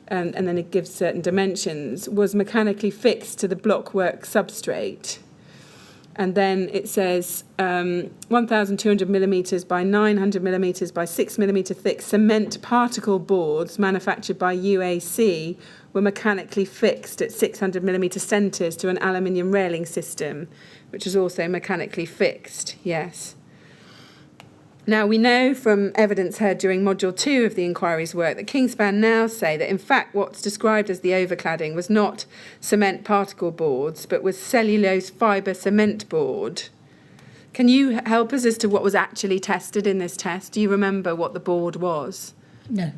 and then it gives certain dimensions, was mechanically fixed to the blockwork substrate. And then it says 1,200mm by 900mm by 6mm thick cement particle boards manufactured by UAC were mechanically fixed at 600mm centres to an aluminium railing system, which is also mechanically fixed, yes. Now, we know from evidence heard during Module 2 of the inquiry's work that Kingspan now say that, in fact, what's described as the overcladding was not cement particle boards, but was cellulose fibre cement board. Can you help us as to what was actually tested in this test? Do you remember what the board was? No.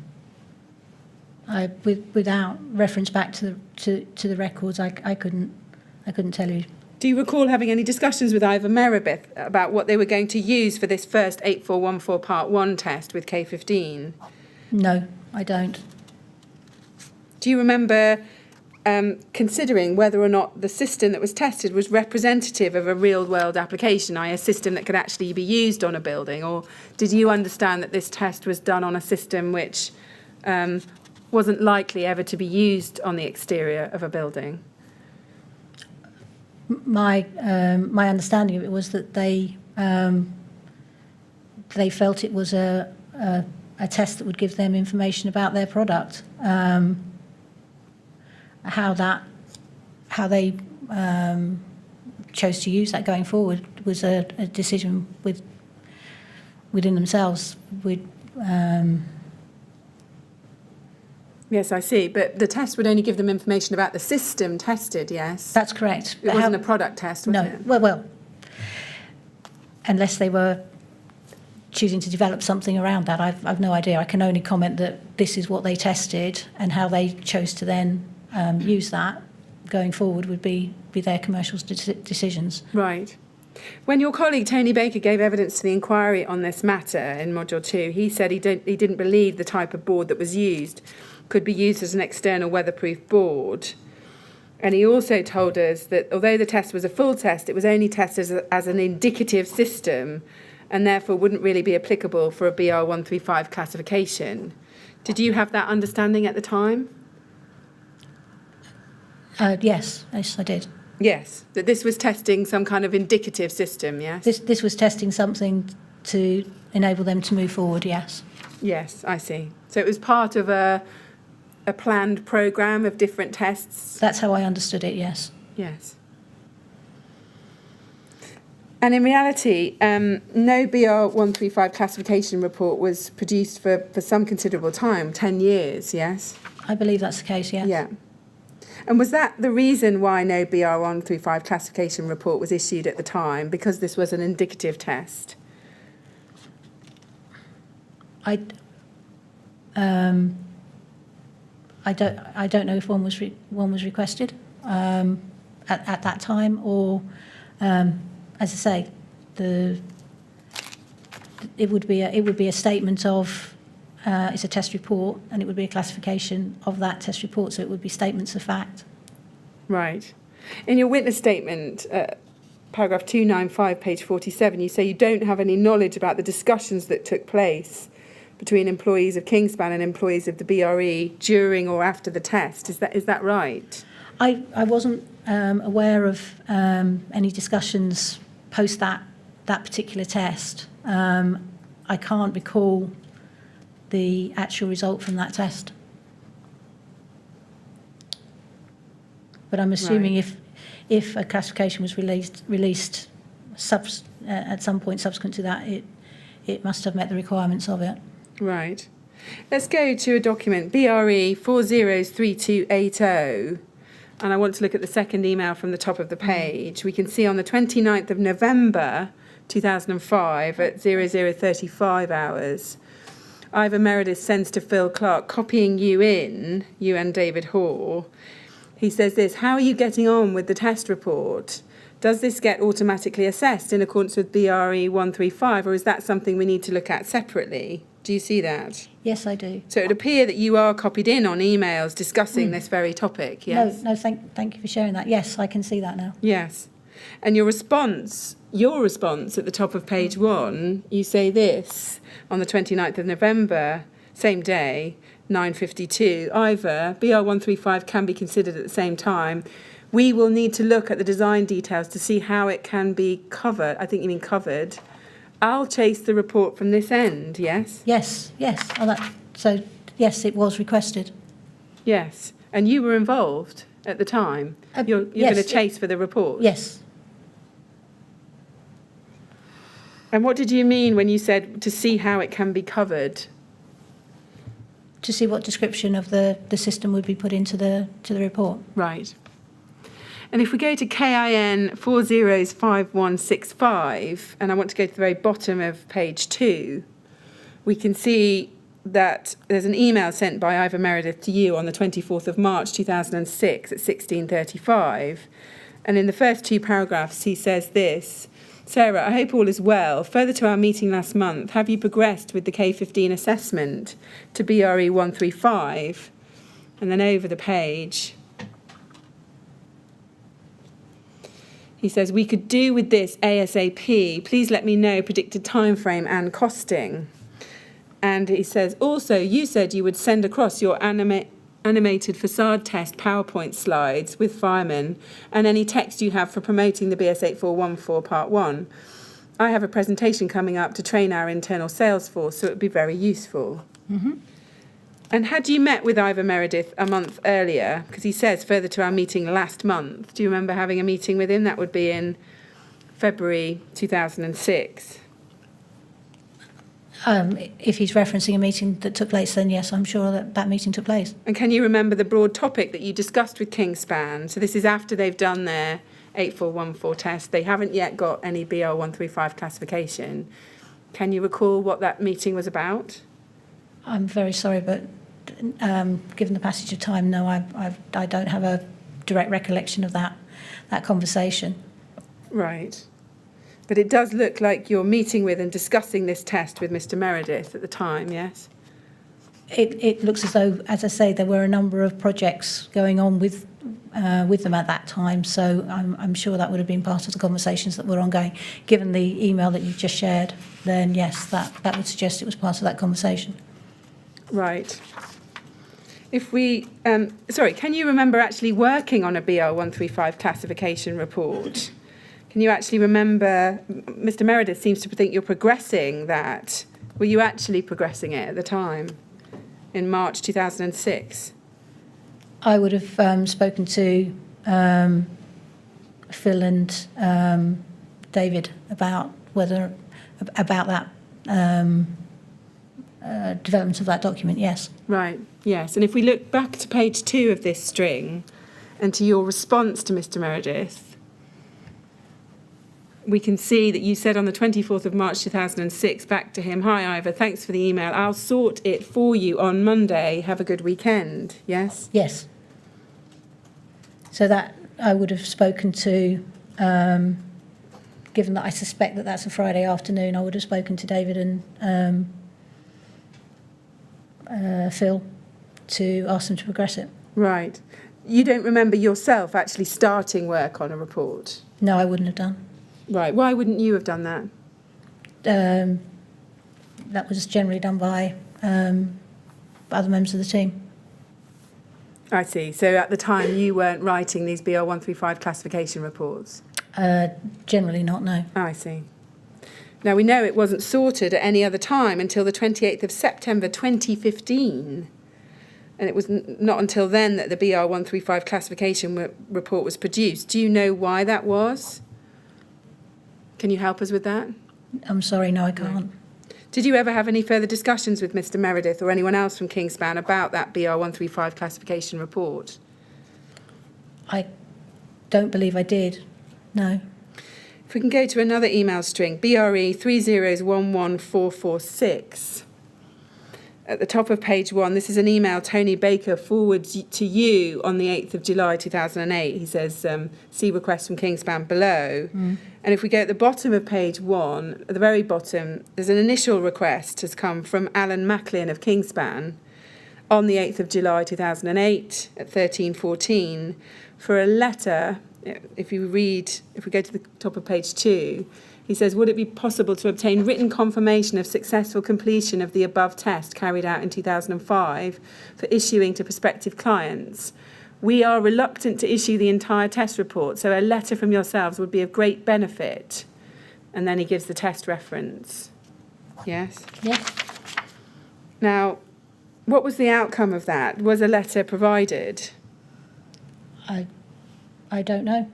Without reference back to the records, I couldn't tell you. Do you recall having any discussions with Ivor Meredith about what they were going to use for this first 8414 Part 1 test with K15? No, I don't. Do you remember considering whether or not the system that was tested was representative of a real-world application, i.e. a system that could actually be used on a building? Or did you understand that this test was done on a system which wasn't likely ever to be used on the exterior of a building? My understanding of it was that they they felt it was a test that would give them information about their product. How they chose to use that going forward was a decision within themselves. Yes, I see. But the test would only give them information about the system tested, yes? That's correct. It wasn't a product test, was no, it? well, unless they were choosing to develop something around that, I've no idea. I can only comment that this is what they tested, and how they chose to then use that going forward would be their commercial decisions. Right. When your colleague Tony Baker gave evidence to the inquiry on this matter in Module 2, he said he didn't believe the type of board that was used could be used as an external weatherproof board. And he also told us that although the test was a full test, it was only tested as an indicative system and therefore wouldn't really be applicable for a BR 135 classification. Did you have that understanding at the time? Yes, I did. Yes, that this was testing some kind of indicative system, yes? This was testing something to enable them to move forward, yes. Yes, I see. So it was part of a planned programme of different tests? That's how I understood it, yes. Yes. And in reality, no BR 135 classification report was produced for some considerable time, 10 years, yes? I believe that's the case, yes. Yeah. And was that the reason why no BR 135 classification report was issued at the time, because this was an indicative test? I don't know if one was requested at that time, or as I say, it would be a statement of it's a test report, and it would be a classification of that test report, so it would be statements of fact. Right. In your witness statement, paragraph 295, page 47, you say you don't have any knowledge about the discussions that took place between employees of Kingspan and employees of the BRE during or after the test. Is that right? I wasn't aware of any discussions post that particular test. I can't recall the actual result from that test. But I'm assuming Right. if a classification was released at some point subsequent to that, it must have met the requirements of it. Right. Let's go to a document, BRE 403280, and I want to look at the second email from the top of the page. We can see on the 29th of November 2005 at 00:35 hours, Ivor Meredith sends to Phil Clark, copying you and David Hoare. He says this: how are you getting on with the test report? Does this get automatically assessed in accordance with BRE 135, or is that something we need to look at separately? Do you see that? Yes, I do. So it would appear that you are copied in on emails discussing this very topic, yes? No, thank you for sharing that. Yes, I can see that now. Yes. And your response at the top of page 1, you say this on the 29th of November, same day, 9:52, Ivor, BR 135 can be considered at the same time. We will need to look at the design details to see how it can be covered. I think you mean covered. I'll chase the report from this end, yes? Yes. Oh, so, yes, it was requested. Yes. And you were involved at the time? You're yes, going to chase for the report? Yes. And what did you mean when you said to see how it can be covered? To see what description of the system would be put into the report. Right. And if we go to KIN 405165, and I want to go to the very bottom of page 2, we can see that there's an email sent by Ivor Meredith to you on the 24th of March 2006 at 16:35. And in the first 2 paragraphs, he says this: Sarah, I hope all is well. Further to our meeting last month, have you progressed with the K15 assessment to BRE 135? And then over the page, he says, we could do with this ASAP. Please let me know predicted timeframe and costing. And he says, also, you said you would send across your animated facade test PowerPoint slides with firemen and any text you have for promoting the BS 8414 Part 1. I have a presentation coming up to train our internal sales force, so it would be very useful. And had you met with Ivor Meredith a month earlier? Because he says further to our meeting last month. Do you remember having a meeting with him? That would be in February 2006. If he's referencing a meeting that took place, then yes, I'm sure that that meeting took place. And can you remember the broad topic that you discussed with Kingspan? So this is after they've done their 8414 test. They haven't yet got any BR135 classification. Can you recall what that meeting was about? I'm very sorry, but given the passage of time, no, I don't have a direct recollection of that conversation. Right. But it does look like you're meeting with and discussing this test with Mr. Meredith at the time, yes? It looks as though, as I say, there were a number of projects going on with them at that time, so I'm sure that would have been part of the conversations that were ongoing. Given the email that you've just shared, then yes, that would suggest it was part of that conversation. Right. If we, can you remember actually working on a BR135 classification report? Can you actually remember, Mr. Meredith seems to think you're progressing that. Were you actually progressing it at the time, in March 2006? I would have spoken to Phil and David about that development of that document, yes. Right, yes. And if we look back to page 2 of this string and to your response to Mr. Meredith, we can see that you said on the 24th of March 2006 back to him, "Hi Ivor, thanks for the email. I'll sort it for you on Monday. Have a good weekend." Yes? Yes. So that I would have spoken to, given that I suspect that that's a Friday afternoon, I would have spoken to David and Phil to ask them to progress it. Right. You don't remember yourself actually starting work on a report? No, I wouldn't have done. Right. Why wouldn't you have done that? That was generally done by other members of the team. I see. So at the time you weren't writing these BR135 classification reports? Generally not, no. I see. Now we know it wasn't sorted at any other time until the 28th of September 2015. And it was not until then that the BR135 classification report was produced. Do you know why that was? Can you help us with that? I'm sorry, no, I can't. Did you ever have any further discussions with Mr. Meredith or anyone else from Kingspan about that BR135 classification report? I don't believe I did, no. If we can go to another email string, BRE 3011446. At the top of page 1, this is an email Tony Baker forwards to you on the 8th of July 2008. He says, see request from Kingspan below. And if we go at the bottom of page 1, at the very bottom, there's an initial request has come from Alan Macklin of Kingspan on the 8th of July 2008 at 13:14 for a letter. If we go to the top of page 2, he says, would it be possible to obtain written confirmation of successful completion of the above test carried out in 2005 for issuing to prospective clients? We are reluctant to issue the entire test report, so a letter from yourselves would be of great benefit. And then he gives the test reference. Yes? Yes. Now, what was the outcome of that? Was a letter provided? I don't know.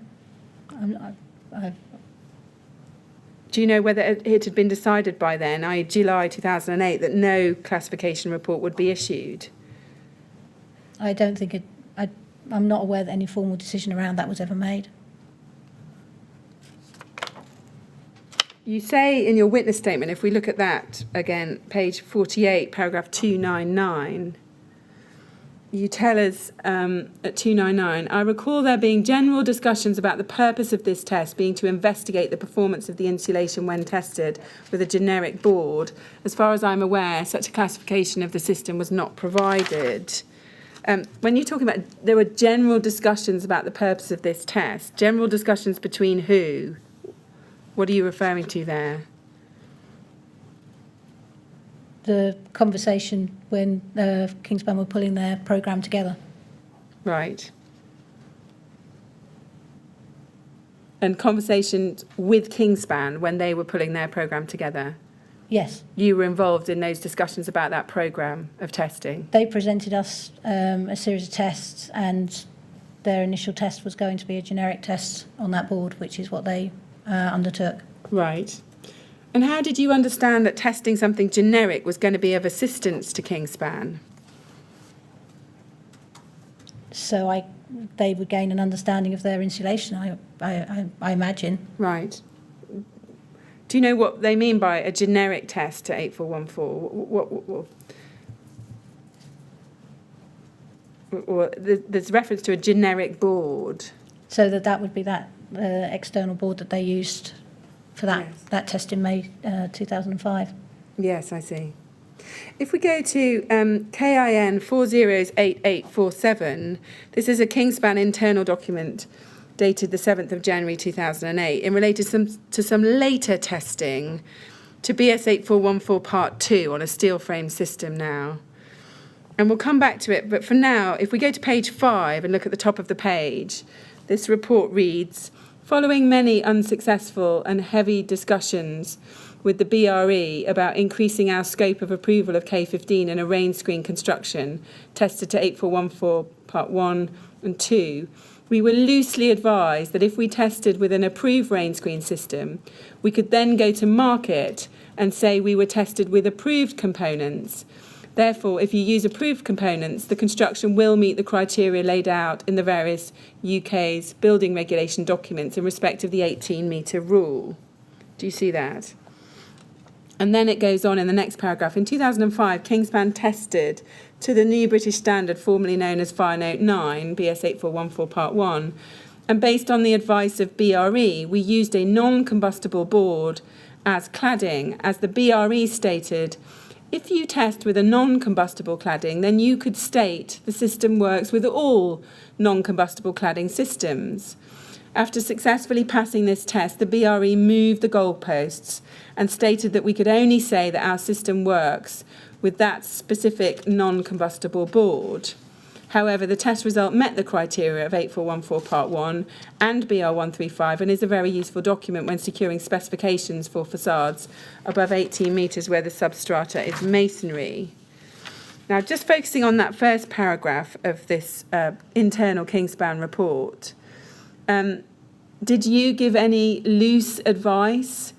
Do you know whether it had been decided by then, i.e. July 2008, that no classification report would be issued? I don't think I'm not aware that any formal decision around that was ever made. You say in your witness statement, if we look at that again, page 48, paragraph 299, you tell us at 299, I recall there being general discussions about the purpose of this test being to investigate the performance of the insulation when tested with a generic board. As far as I'm aware, such a classification of the system was not provided. When you're talking about there were general discussions about the purpose of this test, general discussions between who? What are you referring to there? The conversation when Kingspan were pulling their programme together. Right. and conversations with Kingspan when they were pulling their programme together? Yes, You were involved in those discussions about that programme of testing? they presented us a series of tests, and their initial test was going to be a generic test on that board, which is what they undertook. Right. And how did you understand that testing something generic was going to be of assistance to Kingspan? So they would gain an understanding of their insulation, I imagine. Right. Do you know what they mean by a generic test to 8414? There's reference to a generic board. So that would be that external board that they used for that, Yes. that test in May 2005. Yes, I see. If we go to KIN 408847, this is a Kingspan internal document dated the 7th of January 2008 in relation to some later testing to BS 8414 Part 2 on a steel frame system now. And we'll come back to it, but for now, if we go to page 5 and look at the top of the page, this report reads, following many unsuccessful and heavy discussions with the BRE about increasing our scope of approval of K15 in a rain screen construction tested to 8414 Part 1 and 2, we were loosely advised that if we tested with an approved rain screen system, we could then go to market and say we were tested with approved components. Therefore, if you use approved components, the construction will meet the criteria laid out in the various UK's building regulation documents in respect of the 18-metre rule. Do you see that? And then it goes on in the next paragraph. In 2005, Kingspan tested to the new British standard formerly known as Fire Note 9, BS 8414 Part 1, and based on the advice of BRE, we used a non-combustible board as cladding. As the BRE stated, if you test with a non-combustible cladding, then you could state the system works with all non-combustible cladding systems. After successfully passing this test, the BRE moved the goalposts and stated that we could only say that our system works with that specific non-combustible board. However, the test result met the criteria of 8414 Part 1 and BR135 and is a very useful document when securing specifications for facades above 18 metres where the substrata is masonry. Now, just focusing on that first paragraph of this internal Kingspan report, did you give any loose advice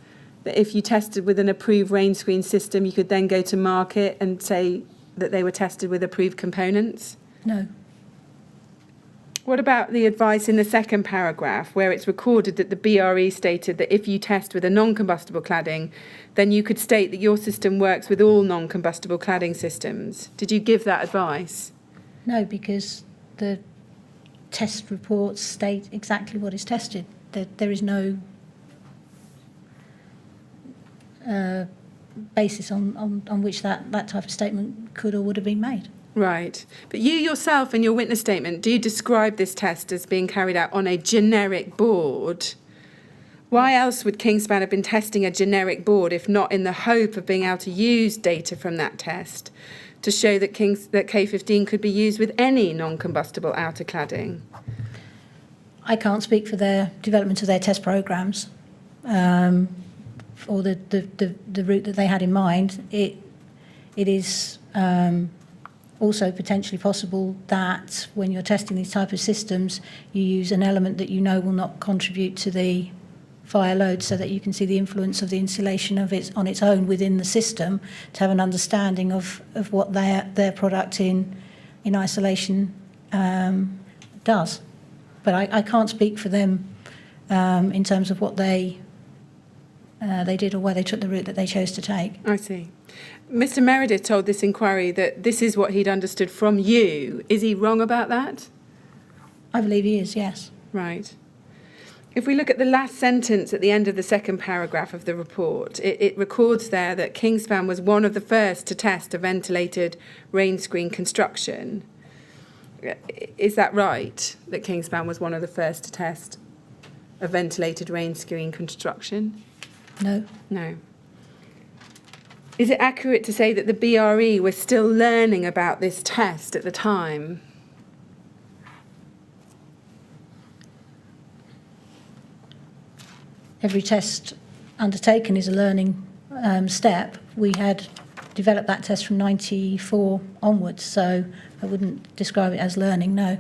that if you tested with an approved rain screen system, you could then go to market and say that they were tested with approved components? No. What about the advice in the second paragraph where it's recorded that the BRE stated that if you test with a non-combustible cladding, then you could state that your system works with all non-combustible cladding systems? Did you give that advice? No, because the test reports state exactly what is tested. There is no basis on which that type of statement could or would have been made. Right. But you yourself, in your witness statement, do you describe this test as being carried out on a generic board? Why else would Kingspan have been testing a generic board if not in the hope of being able to use data from that test to show that K15 could be used with any non-combustible outer cladding? I can't speak for their development of their test programmes or the route that they had in mind. It is also potentially possible that when you're testing these type of systems, you use an element that you know will not contribute to the fire load so that you can see the influence of the insulation of it on its own within the system to have an understanding of what their product in isolation does. But I can't speak for them in terms of what they did or why they took the route that they chose to take. I see. Mr. Meredith told this inquiry that this is what he'd understood from you. Is he wrong about that? I believe he is, yes. Right. If we look at the last sentence at the end of the second paragraph of the report, it records there that Kingspan was one of the first to test a ventilated rain screen construction. Is that right, that Kingspan was one of the first to test a ventilated rain screen construction? No. No. Is it accurate to say that the BRE was still learning about this test at the time? every test undertaken is a learning step. We had developed that test from 94 onwards, so I wouldn't describe it as learning, no.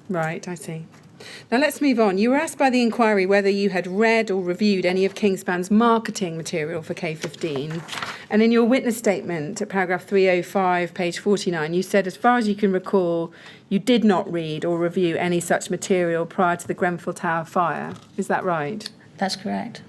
Right, I see. Now let's move on. You were asked by the inquiry whether you had read or reviewed any of Kingspan's marketing material for K15. And in your witness statement at paragraph 305, page 49, you said, as far as you can recall, you did not read or review any such material prior to the Grenfell Tower fire. Is that right? That's correct.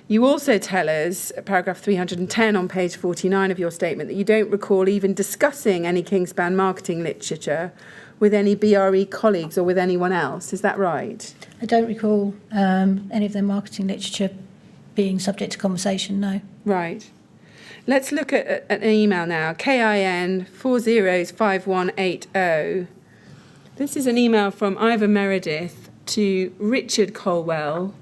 You also tell us, at paragraph 310 on page 49 of your statement, that you don't recall even discussing any Kingspan marketing literature with any BRE colleagues or with anyone else. Is that right? I don't recall any of their marketing literature being subject to conversation, no. Right. Let's look at an email now. KIN 405180. This is an email from Ivor Meredith to Richard Colwell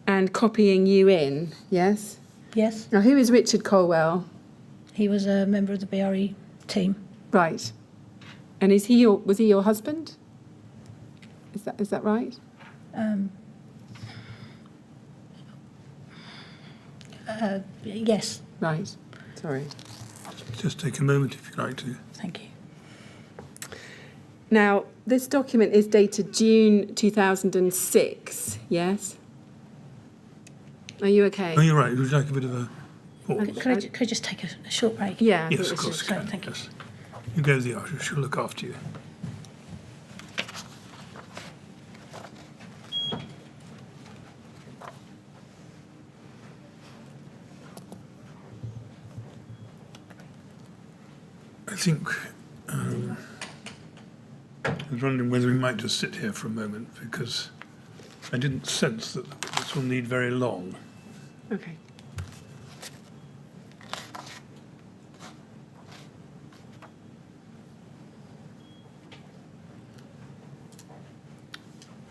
and copying you in, yes? Yes, Now, who is Richard Colwell? he was a member of the BRE team. Right. And was he your husband? Is that right? Yes, Right. Sorry. Just take a moment if you like to. thank you. Now, this document is dated June 2006, yes? Are you okay? Oh, you're right. Would you like a bit of a pause? Could I just take a short break? Yeah. I Yes, think of it's course just- you can. thank you. Yes. You go to the usher. She'll look after you. I think I was wondering whether we might just sit here for a moment because I didn't sense that this will need very long. Okay.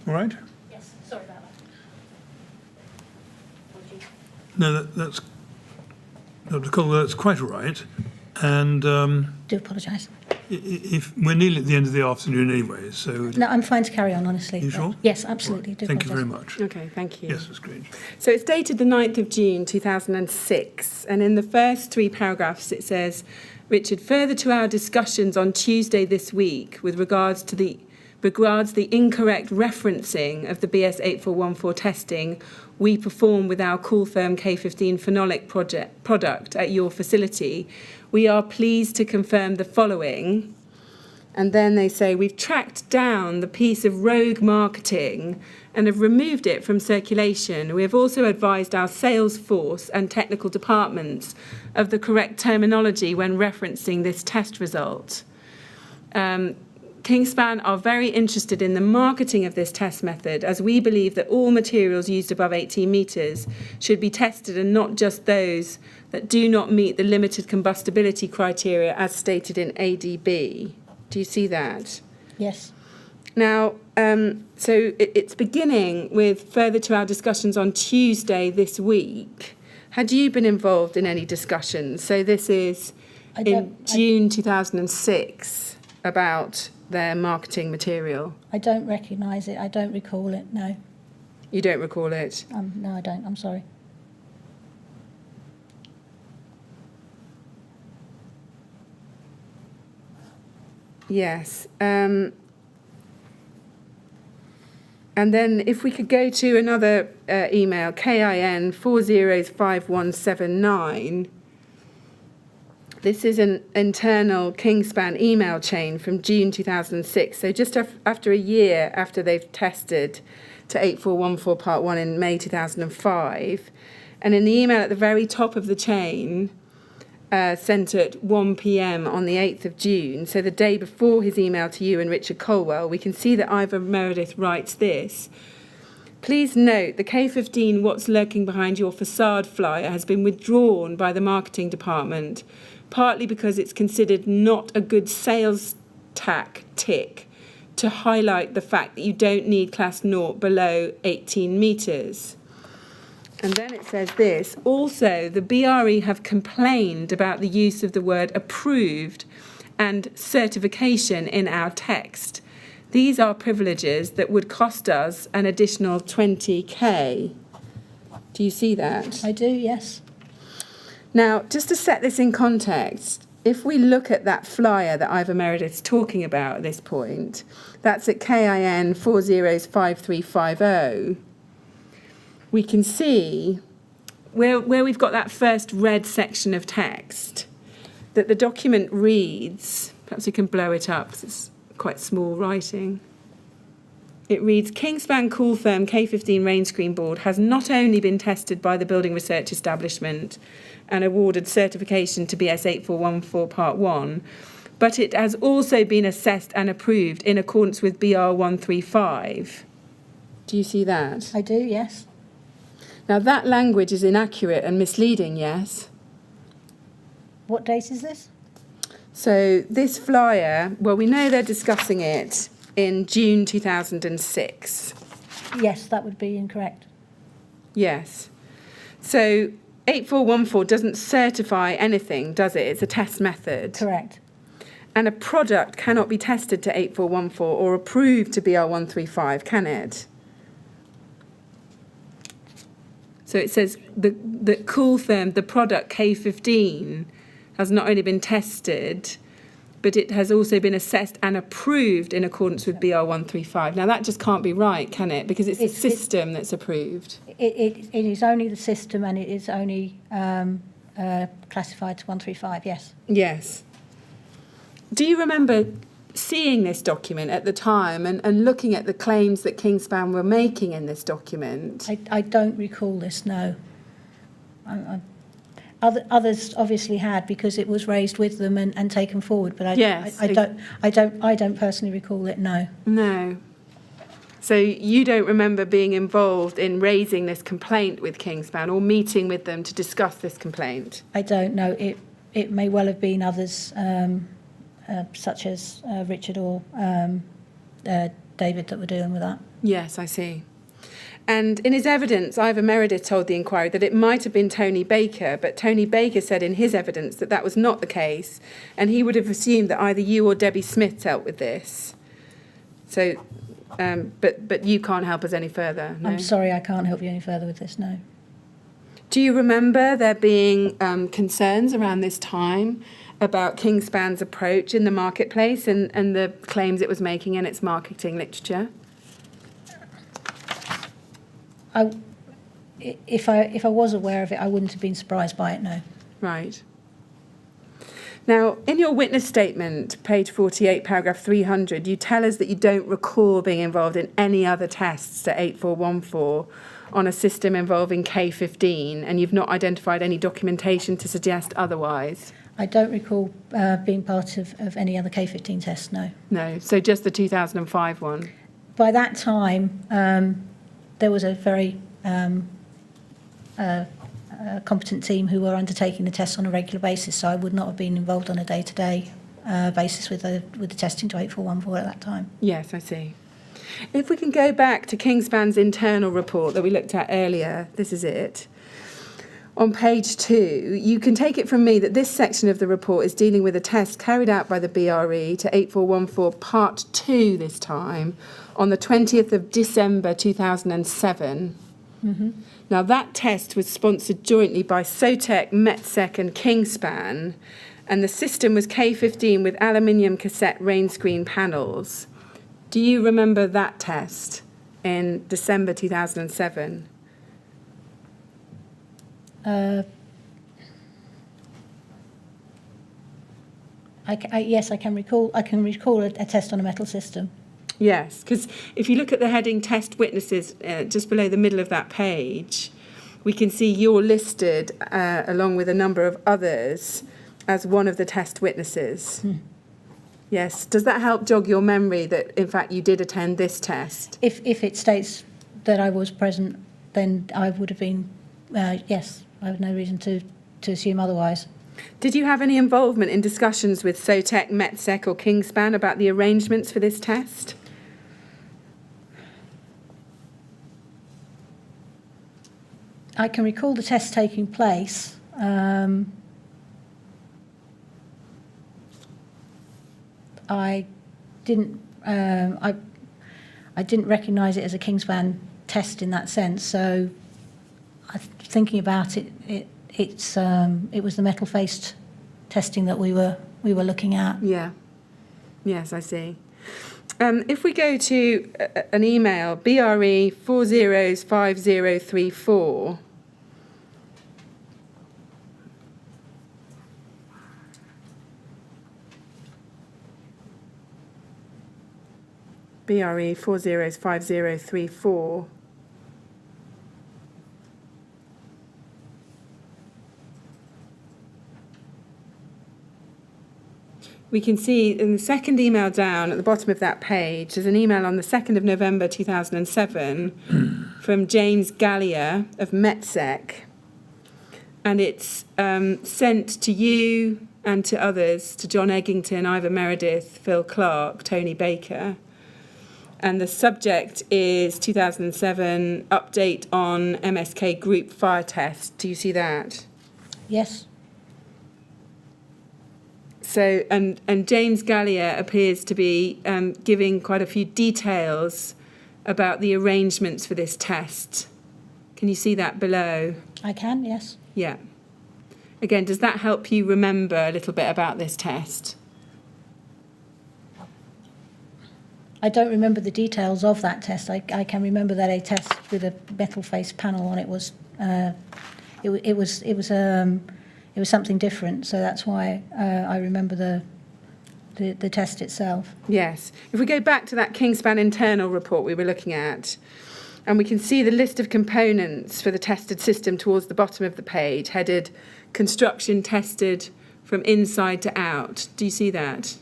All right? Yes, sorry about that. No, that's Dr. Colwell, that's quite all right. And Do apologise. if we're nearly at the end of the afternoon anyway, so No, I'm fine to carry on, honestly. You sure? Yes, absolutely. Do thank you very apologise. much. Okay, thank you. Yes, that's great. So it's dated the 9th of June 2006, and in the first three paragraphs it says, Richard, further to our discussions on Tuesday this week with regards the incorrect referencing of the BS 8414 testing we perform with our Cooltherm K15 phenolic product at your facility, we are pleased to confirm the following. And then they say, we've tracked down the piece of rogue marketing and have removed it from circulation. We have also advised our sales force and technical departments of the correct terminology when referencing this test result. Kingspan are very interested in the marketing of this test method, as we believe that all materials used above 18 metres should be tested and not just those that do not meet the limited combustibility criteria as stated in ADB. Do you see that? Yes. Now, so it's beginning with further to our discussions on Tuesday this week. Had you been involved in any discussions? So this is in June 2006 about their marketing material. I don't recognise it. I don't recall it, no. You don't recall it? No, I don't. I'm sorry. Yes. And then if we could go to another email, KIN 405179. This is an internal Kingspan email chain from June 2006. So just after a year after they've tested to 8414 Part 1 in May 2005. And in the email at the very top of the chain, sent at 1 p.m. on the 8th of June, so the day before his email to you and Richard Colwell, we can see that Ivor Meredith writes this. Please note the K15 What's Lurking Behind Your Facade flyer has been withdrawn by the marketing department, partly because it's considered not a good sales tactic to highlight the fact that you don't need class 0 below 18 metres. And then it says this, also the BRE have complained about the use of the word approved and certification in our text. These are privileges that would cost us an additional 20k. Do you see that? I do, yes. Now, just to set this in context, if we look at that flyer that Ivor Meredith's talking about at this point, that's at KIN 405350, we can see where we've got that first red section of text, that the document reads, perhaps we can blow it up because it's quite small writing. It reads, Kingspan Cool Therm K15 rain screen board has not only been tested by the Building Research Establishment and awarded certification to BS 8414 Part 1, but it has also been assessed and approved in accordance with BR 135. Do you see that? I do, yes. Now that language is inaccurate and misleading, yes? What date is this? So this flyer, well, we know they're discussing it in June 2006. Yes, that would be incorrect. Yes. So 8414 doesn't certify anything, does it? It's a test method. Correct. And a product cannot be tested to 8414 or approved to BR 135, can it? So it says that Cool Therm, the product K15, has not only been tested, but it has also been assessed and approved in accordance with BR 135. Now, that just can't be right, can it? Because it's the system that's approved. It is only the system, and it is only classified to 135, yes. Yes. Do you remember seeing this document at the time and looking at the claims that Kingspan were making in this document? I don't recall this, no. Others obviously had, because it was raised with them and taken forward, but I don't personally recall it, no. No. So you don't remember being involved in raising this complaint with Kingspan or meeting with them to discuss this complaint? I don't know. It may well have been others, such as Richard or David, that were dealing with that. Yes, I see. And in his evidence, Ivor Meredith told the inquiry that it might have been Tony Baker, but Tony Baker said in his evidence that that was not the case, and he would have assumed that either you or Debbie Smith dealt with this. So, but you can't help us any further, no? I'm sorry, I can't help you any further with this, no. Do you remember there being concerns around this time about Kingspan's approach in the marketplace and the claims it was making in its marketing literature? If I was aware of it, I wouldn't have been surprised by it, no. Right. Now, in your witness statement, page 48, paragraph 300, you tell us that you don't recall being involved in any other tests to 8414 on a system involving K15, and you've not identified any documentation to suggest otherwise. I don't recall being part of any other K15 tests, no. No, so just the 2005 one. By that time, there was a very competent team who were undertaking the tests on a regular basis, so I would not have been involved on a day-to-day basis with the testing to 8414 at that time. Yes, I see. If we can go back to Kingspan's internal report that we looked at earlier, this is it. On page 2, you can take it from me that this section of the report is dealing with a test carried out by the BRE to 8414 Part 2 this time, on the 20th of December 2007. Mm-hmm. Now, that test was sponsored jointly by SOTEC, METSEC and Kingspan, and the system was K15 with aluminium cassette rain screen panels. Do you remember that test in December 2007? Yes, I can recall a test on a metal system. Yes, because if you look at the heading test witnesses just below the middle of that page, we can see you're listed along with a number of others as one of the test witnesses. Yes. Does that help jog your memory that, in fact, you did attend this test? If it states that I was present, then I would have been, yes. I have no reason to assume otherwise. Did you have any involvement in discussions with SOTEC, METSEC or Kingspan about the arrangements for this test? I can recall the test taking place. I didn't I didn't recognise it as a Kingspan test in that sense. So, thinking about it, it was the metal-faced testing that we were looking at. Yeah. Yes, I see. If we go to an email, BRE 405034. BRE 405034. We can see in the second email down at the bottom of that page, there's an email on the 2nd of November 2007 from James Gallier of METSEC. And it's sent to you and to others, to John Eggington, Ivor Meredith, Phil Clark, Tony Baker. And the subject is 2007 update on MSK group fire test. Do you see that? Yes. So, and James Gallier appears to be giving quite a few details about the arrangements for this test. Can you see that below? I can, yes. Yeah. Again, does that help you remember a little bit about this test? I don't remember the details of that test. I can remember that a test with a metal-faced panel on it was it was something different. So that's why I remember the test itself. Yes. If we go back to that Kingspan internal report we were looking at, and we can see the list of components for the tested system towards the bottom of the page, headed construction tested from inside to out. Do you see that?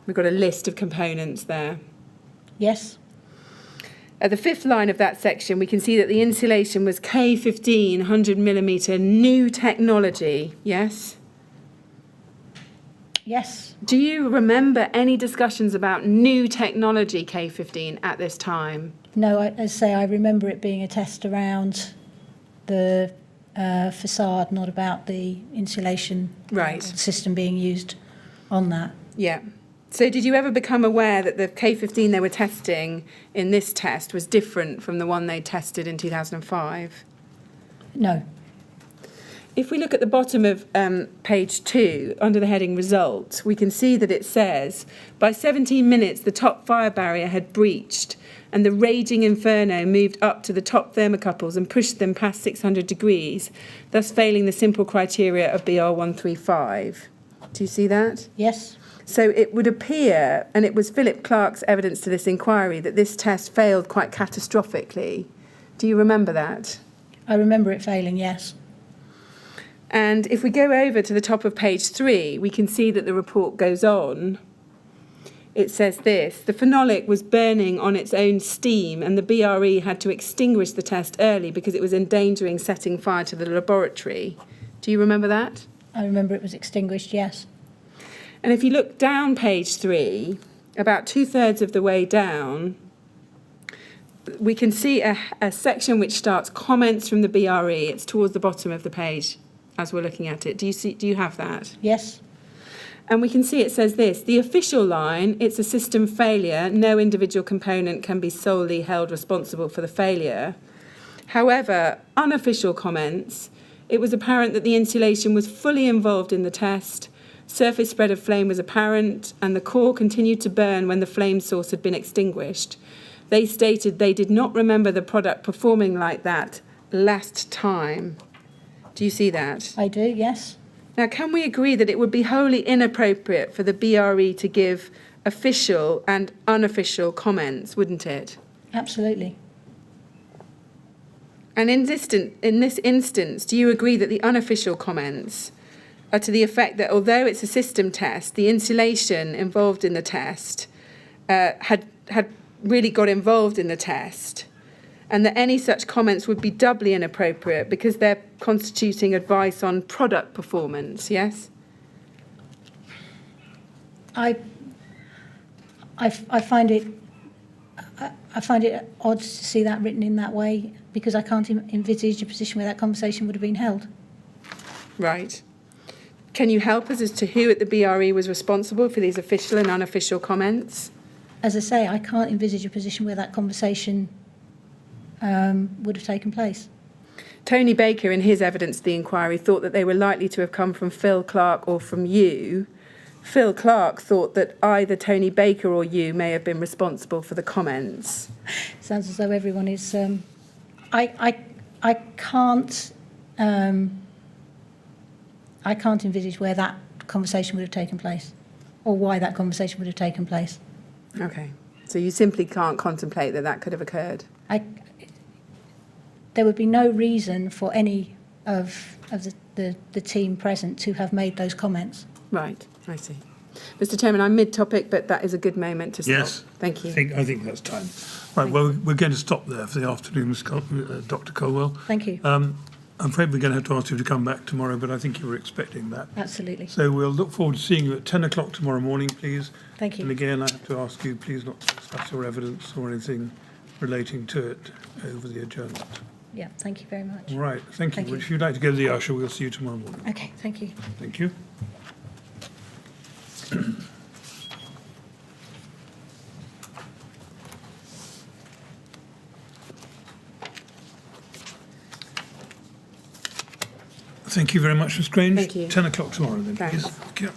We've got a list of components there. Yes. At the fifth line of that section, we can see that the insulation was K15 100mm new technology. Yes? Yes. Do you remember any discussions about new technology K15 at this time? No, I remember it being a test around the facade, not about the insulation system being used on that. Yeah. So did you ever become aware that the K15 they were testing in this test was different from the one they tested in 2005? No. If we look at the bottom of page 2, under the heading Results, we can see that it says, by 17 minutes the top fire barrier had breached and the raging inferno moved up to the top thermocouples and pushed them past 600 degrees, thus failing the simple criteria of BR135. Do you see that? Yes. So it would appear, and it was Philip Clark's evidence to this inquiry, that this test failed quite catastrophically. Do you remember that? I remember it failing, yes. And if we go over to the top of page 3, we can see that the report goes on. It says this: the phenolic was burning on its own steam and the BRE had to extinguish the test early because it was endangering setting fire to the laboratory. Do you remember that? I remember it was extinguished, yes. And if you look down page 3, about 2/3 of the way down, we can see a section which starts comments from the BRE. It's towards the bottom of the page as we're looking at it. Do you have that? Yes. And we can see it says this: the official line, it's a system failure. No individual component can be solely held responsible for the failure. However, unofficial comments, it was apparent that the insulation was fully involved in the test. Surface spread of flame was apparent, and the core continued to burn when the flame source had been extinguished. They stated they did not remember the product performing like that last time. Do you see that? I do, yes. Now, can we agree that it would be wholly inappropriate for the BRE to give official and unofficial comments, wouldn't it? Absolutely. And in this instance, do you agree that the unofficial comments are to the effect that although it's a system test, the insulation involved in the test had really got involved in the test, and that any such comments would be doubly inappropriate because they're constituting advice on product performance, yes? I find it odd to see that written in that way because I can't envisage a position where that conversation would have been held. Right. Can you help us as to who at the BRE was responsible for these official and unofficial comments? as I say, I can't envisage a position where that conversation would have taken place. Tony Baker, in his evidence to the inquiry, thought that they were likely to have come from Phil Clark or from you. Phil Clark thought that either Tony Baker or you may have been responsible for the comments. Sounds as though everyone is. I can't. I can't envisage where that conversation would have taken place, or why that conversation would have taken place. Okay, so you simply can't contemplate that could have occurred. There would be no reason for any of the team present to have made those comments. Right, I see. Mr. Chairman, I'm mid-topic, but that is a good moment to stop. Yes. Thank you. I think that's time. Right, well, we're going to stop there for the afternoon, Dr Colwell. Thank you. I'm afraid we're going to have to ask you to come back tomorrow, but I think you were expecting that. Absolutely. So we'll look forward to seeing you at 10 o'clock tomorrow morning, please. Thank you. And again, I have to ask you, please not to discuss your evidence or anything relating to it over the adjournment. Yeah, thank you very much. All right, thank you. Thank you. If you'd like to go to the usher, we'll see you tomorrow morning. Okay, thank you. Thank you. Thank you very much, Ms. Grange. Thank you. 10 o'clock tomorrow then, Thanks. please. Thank you.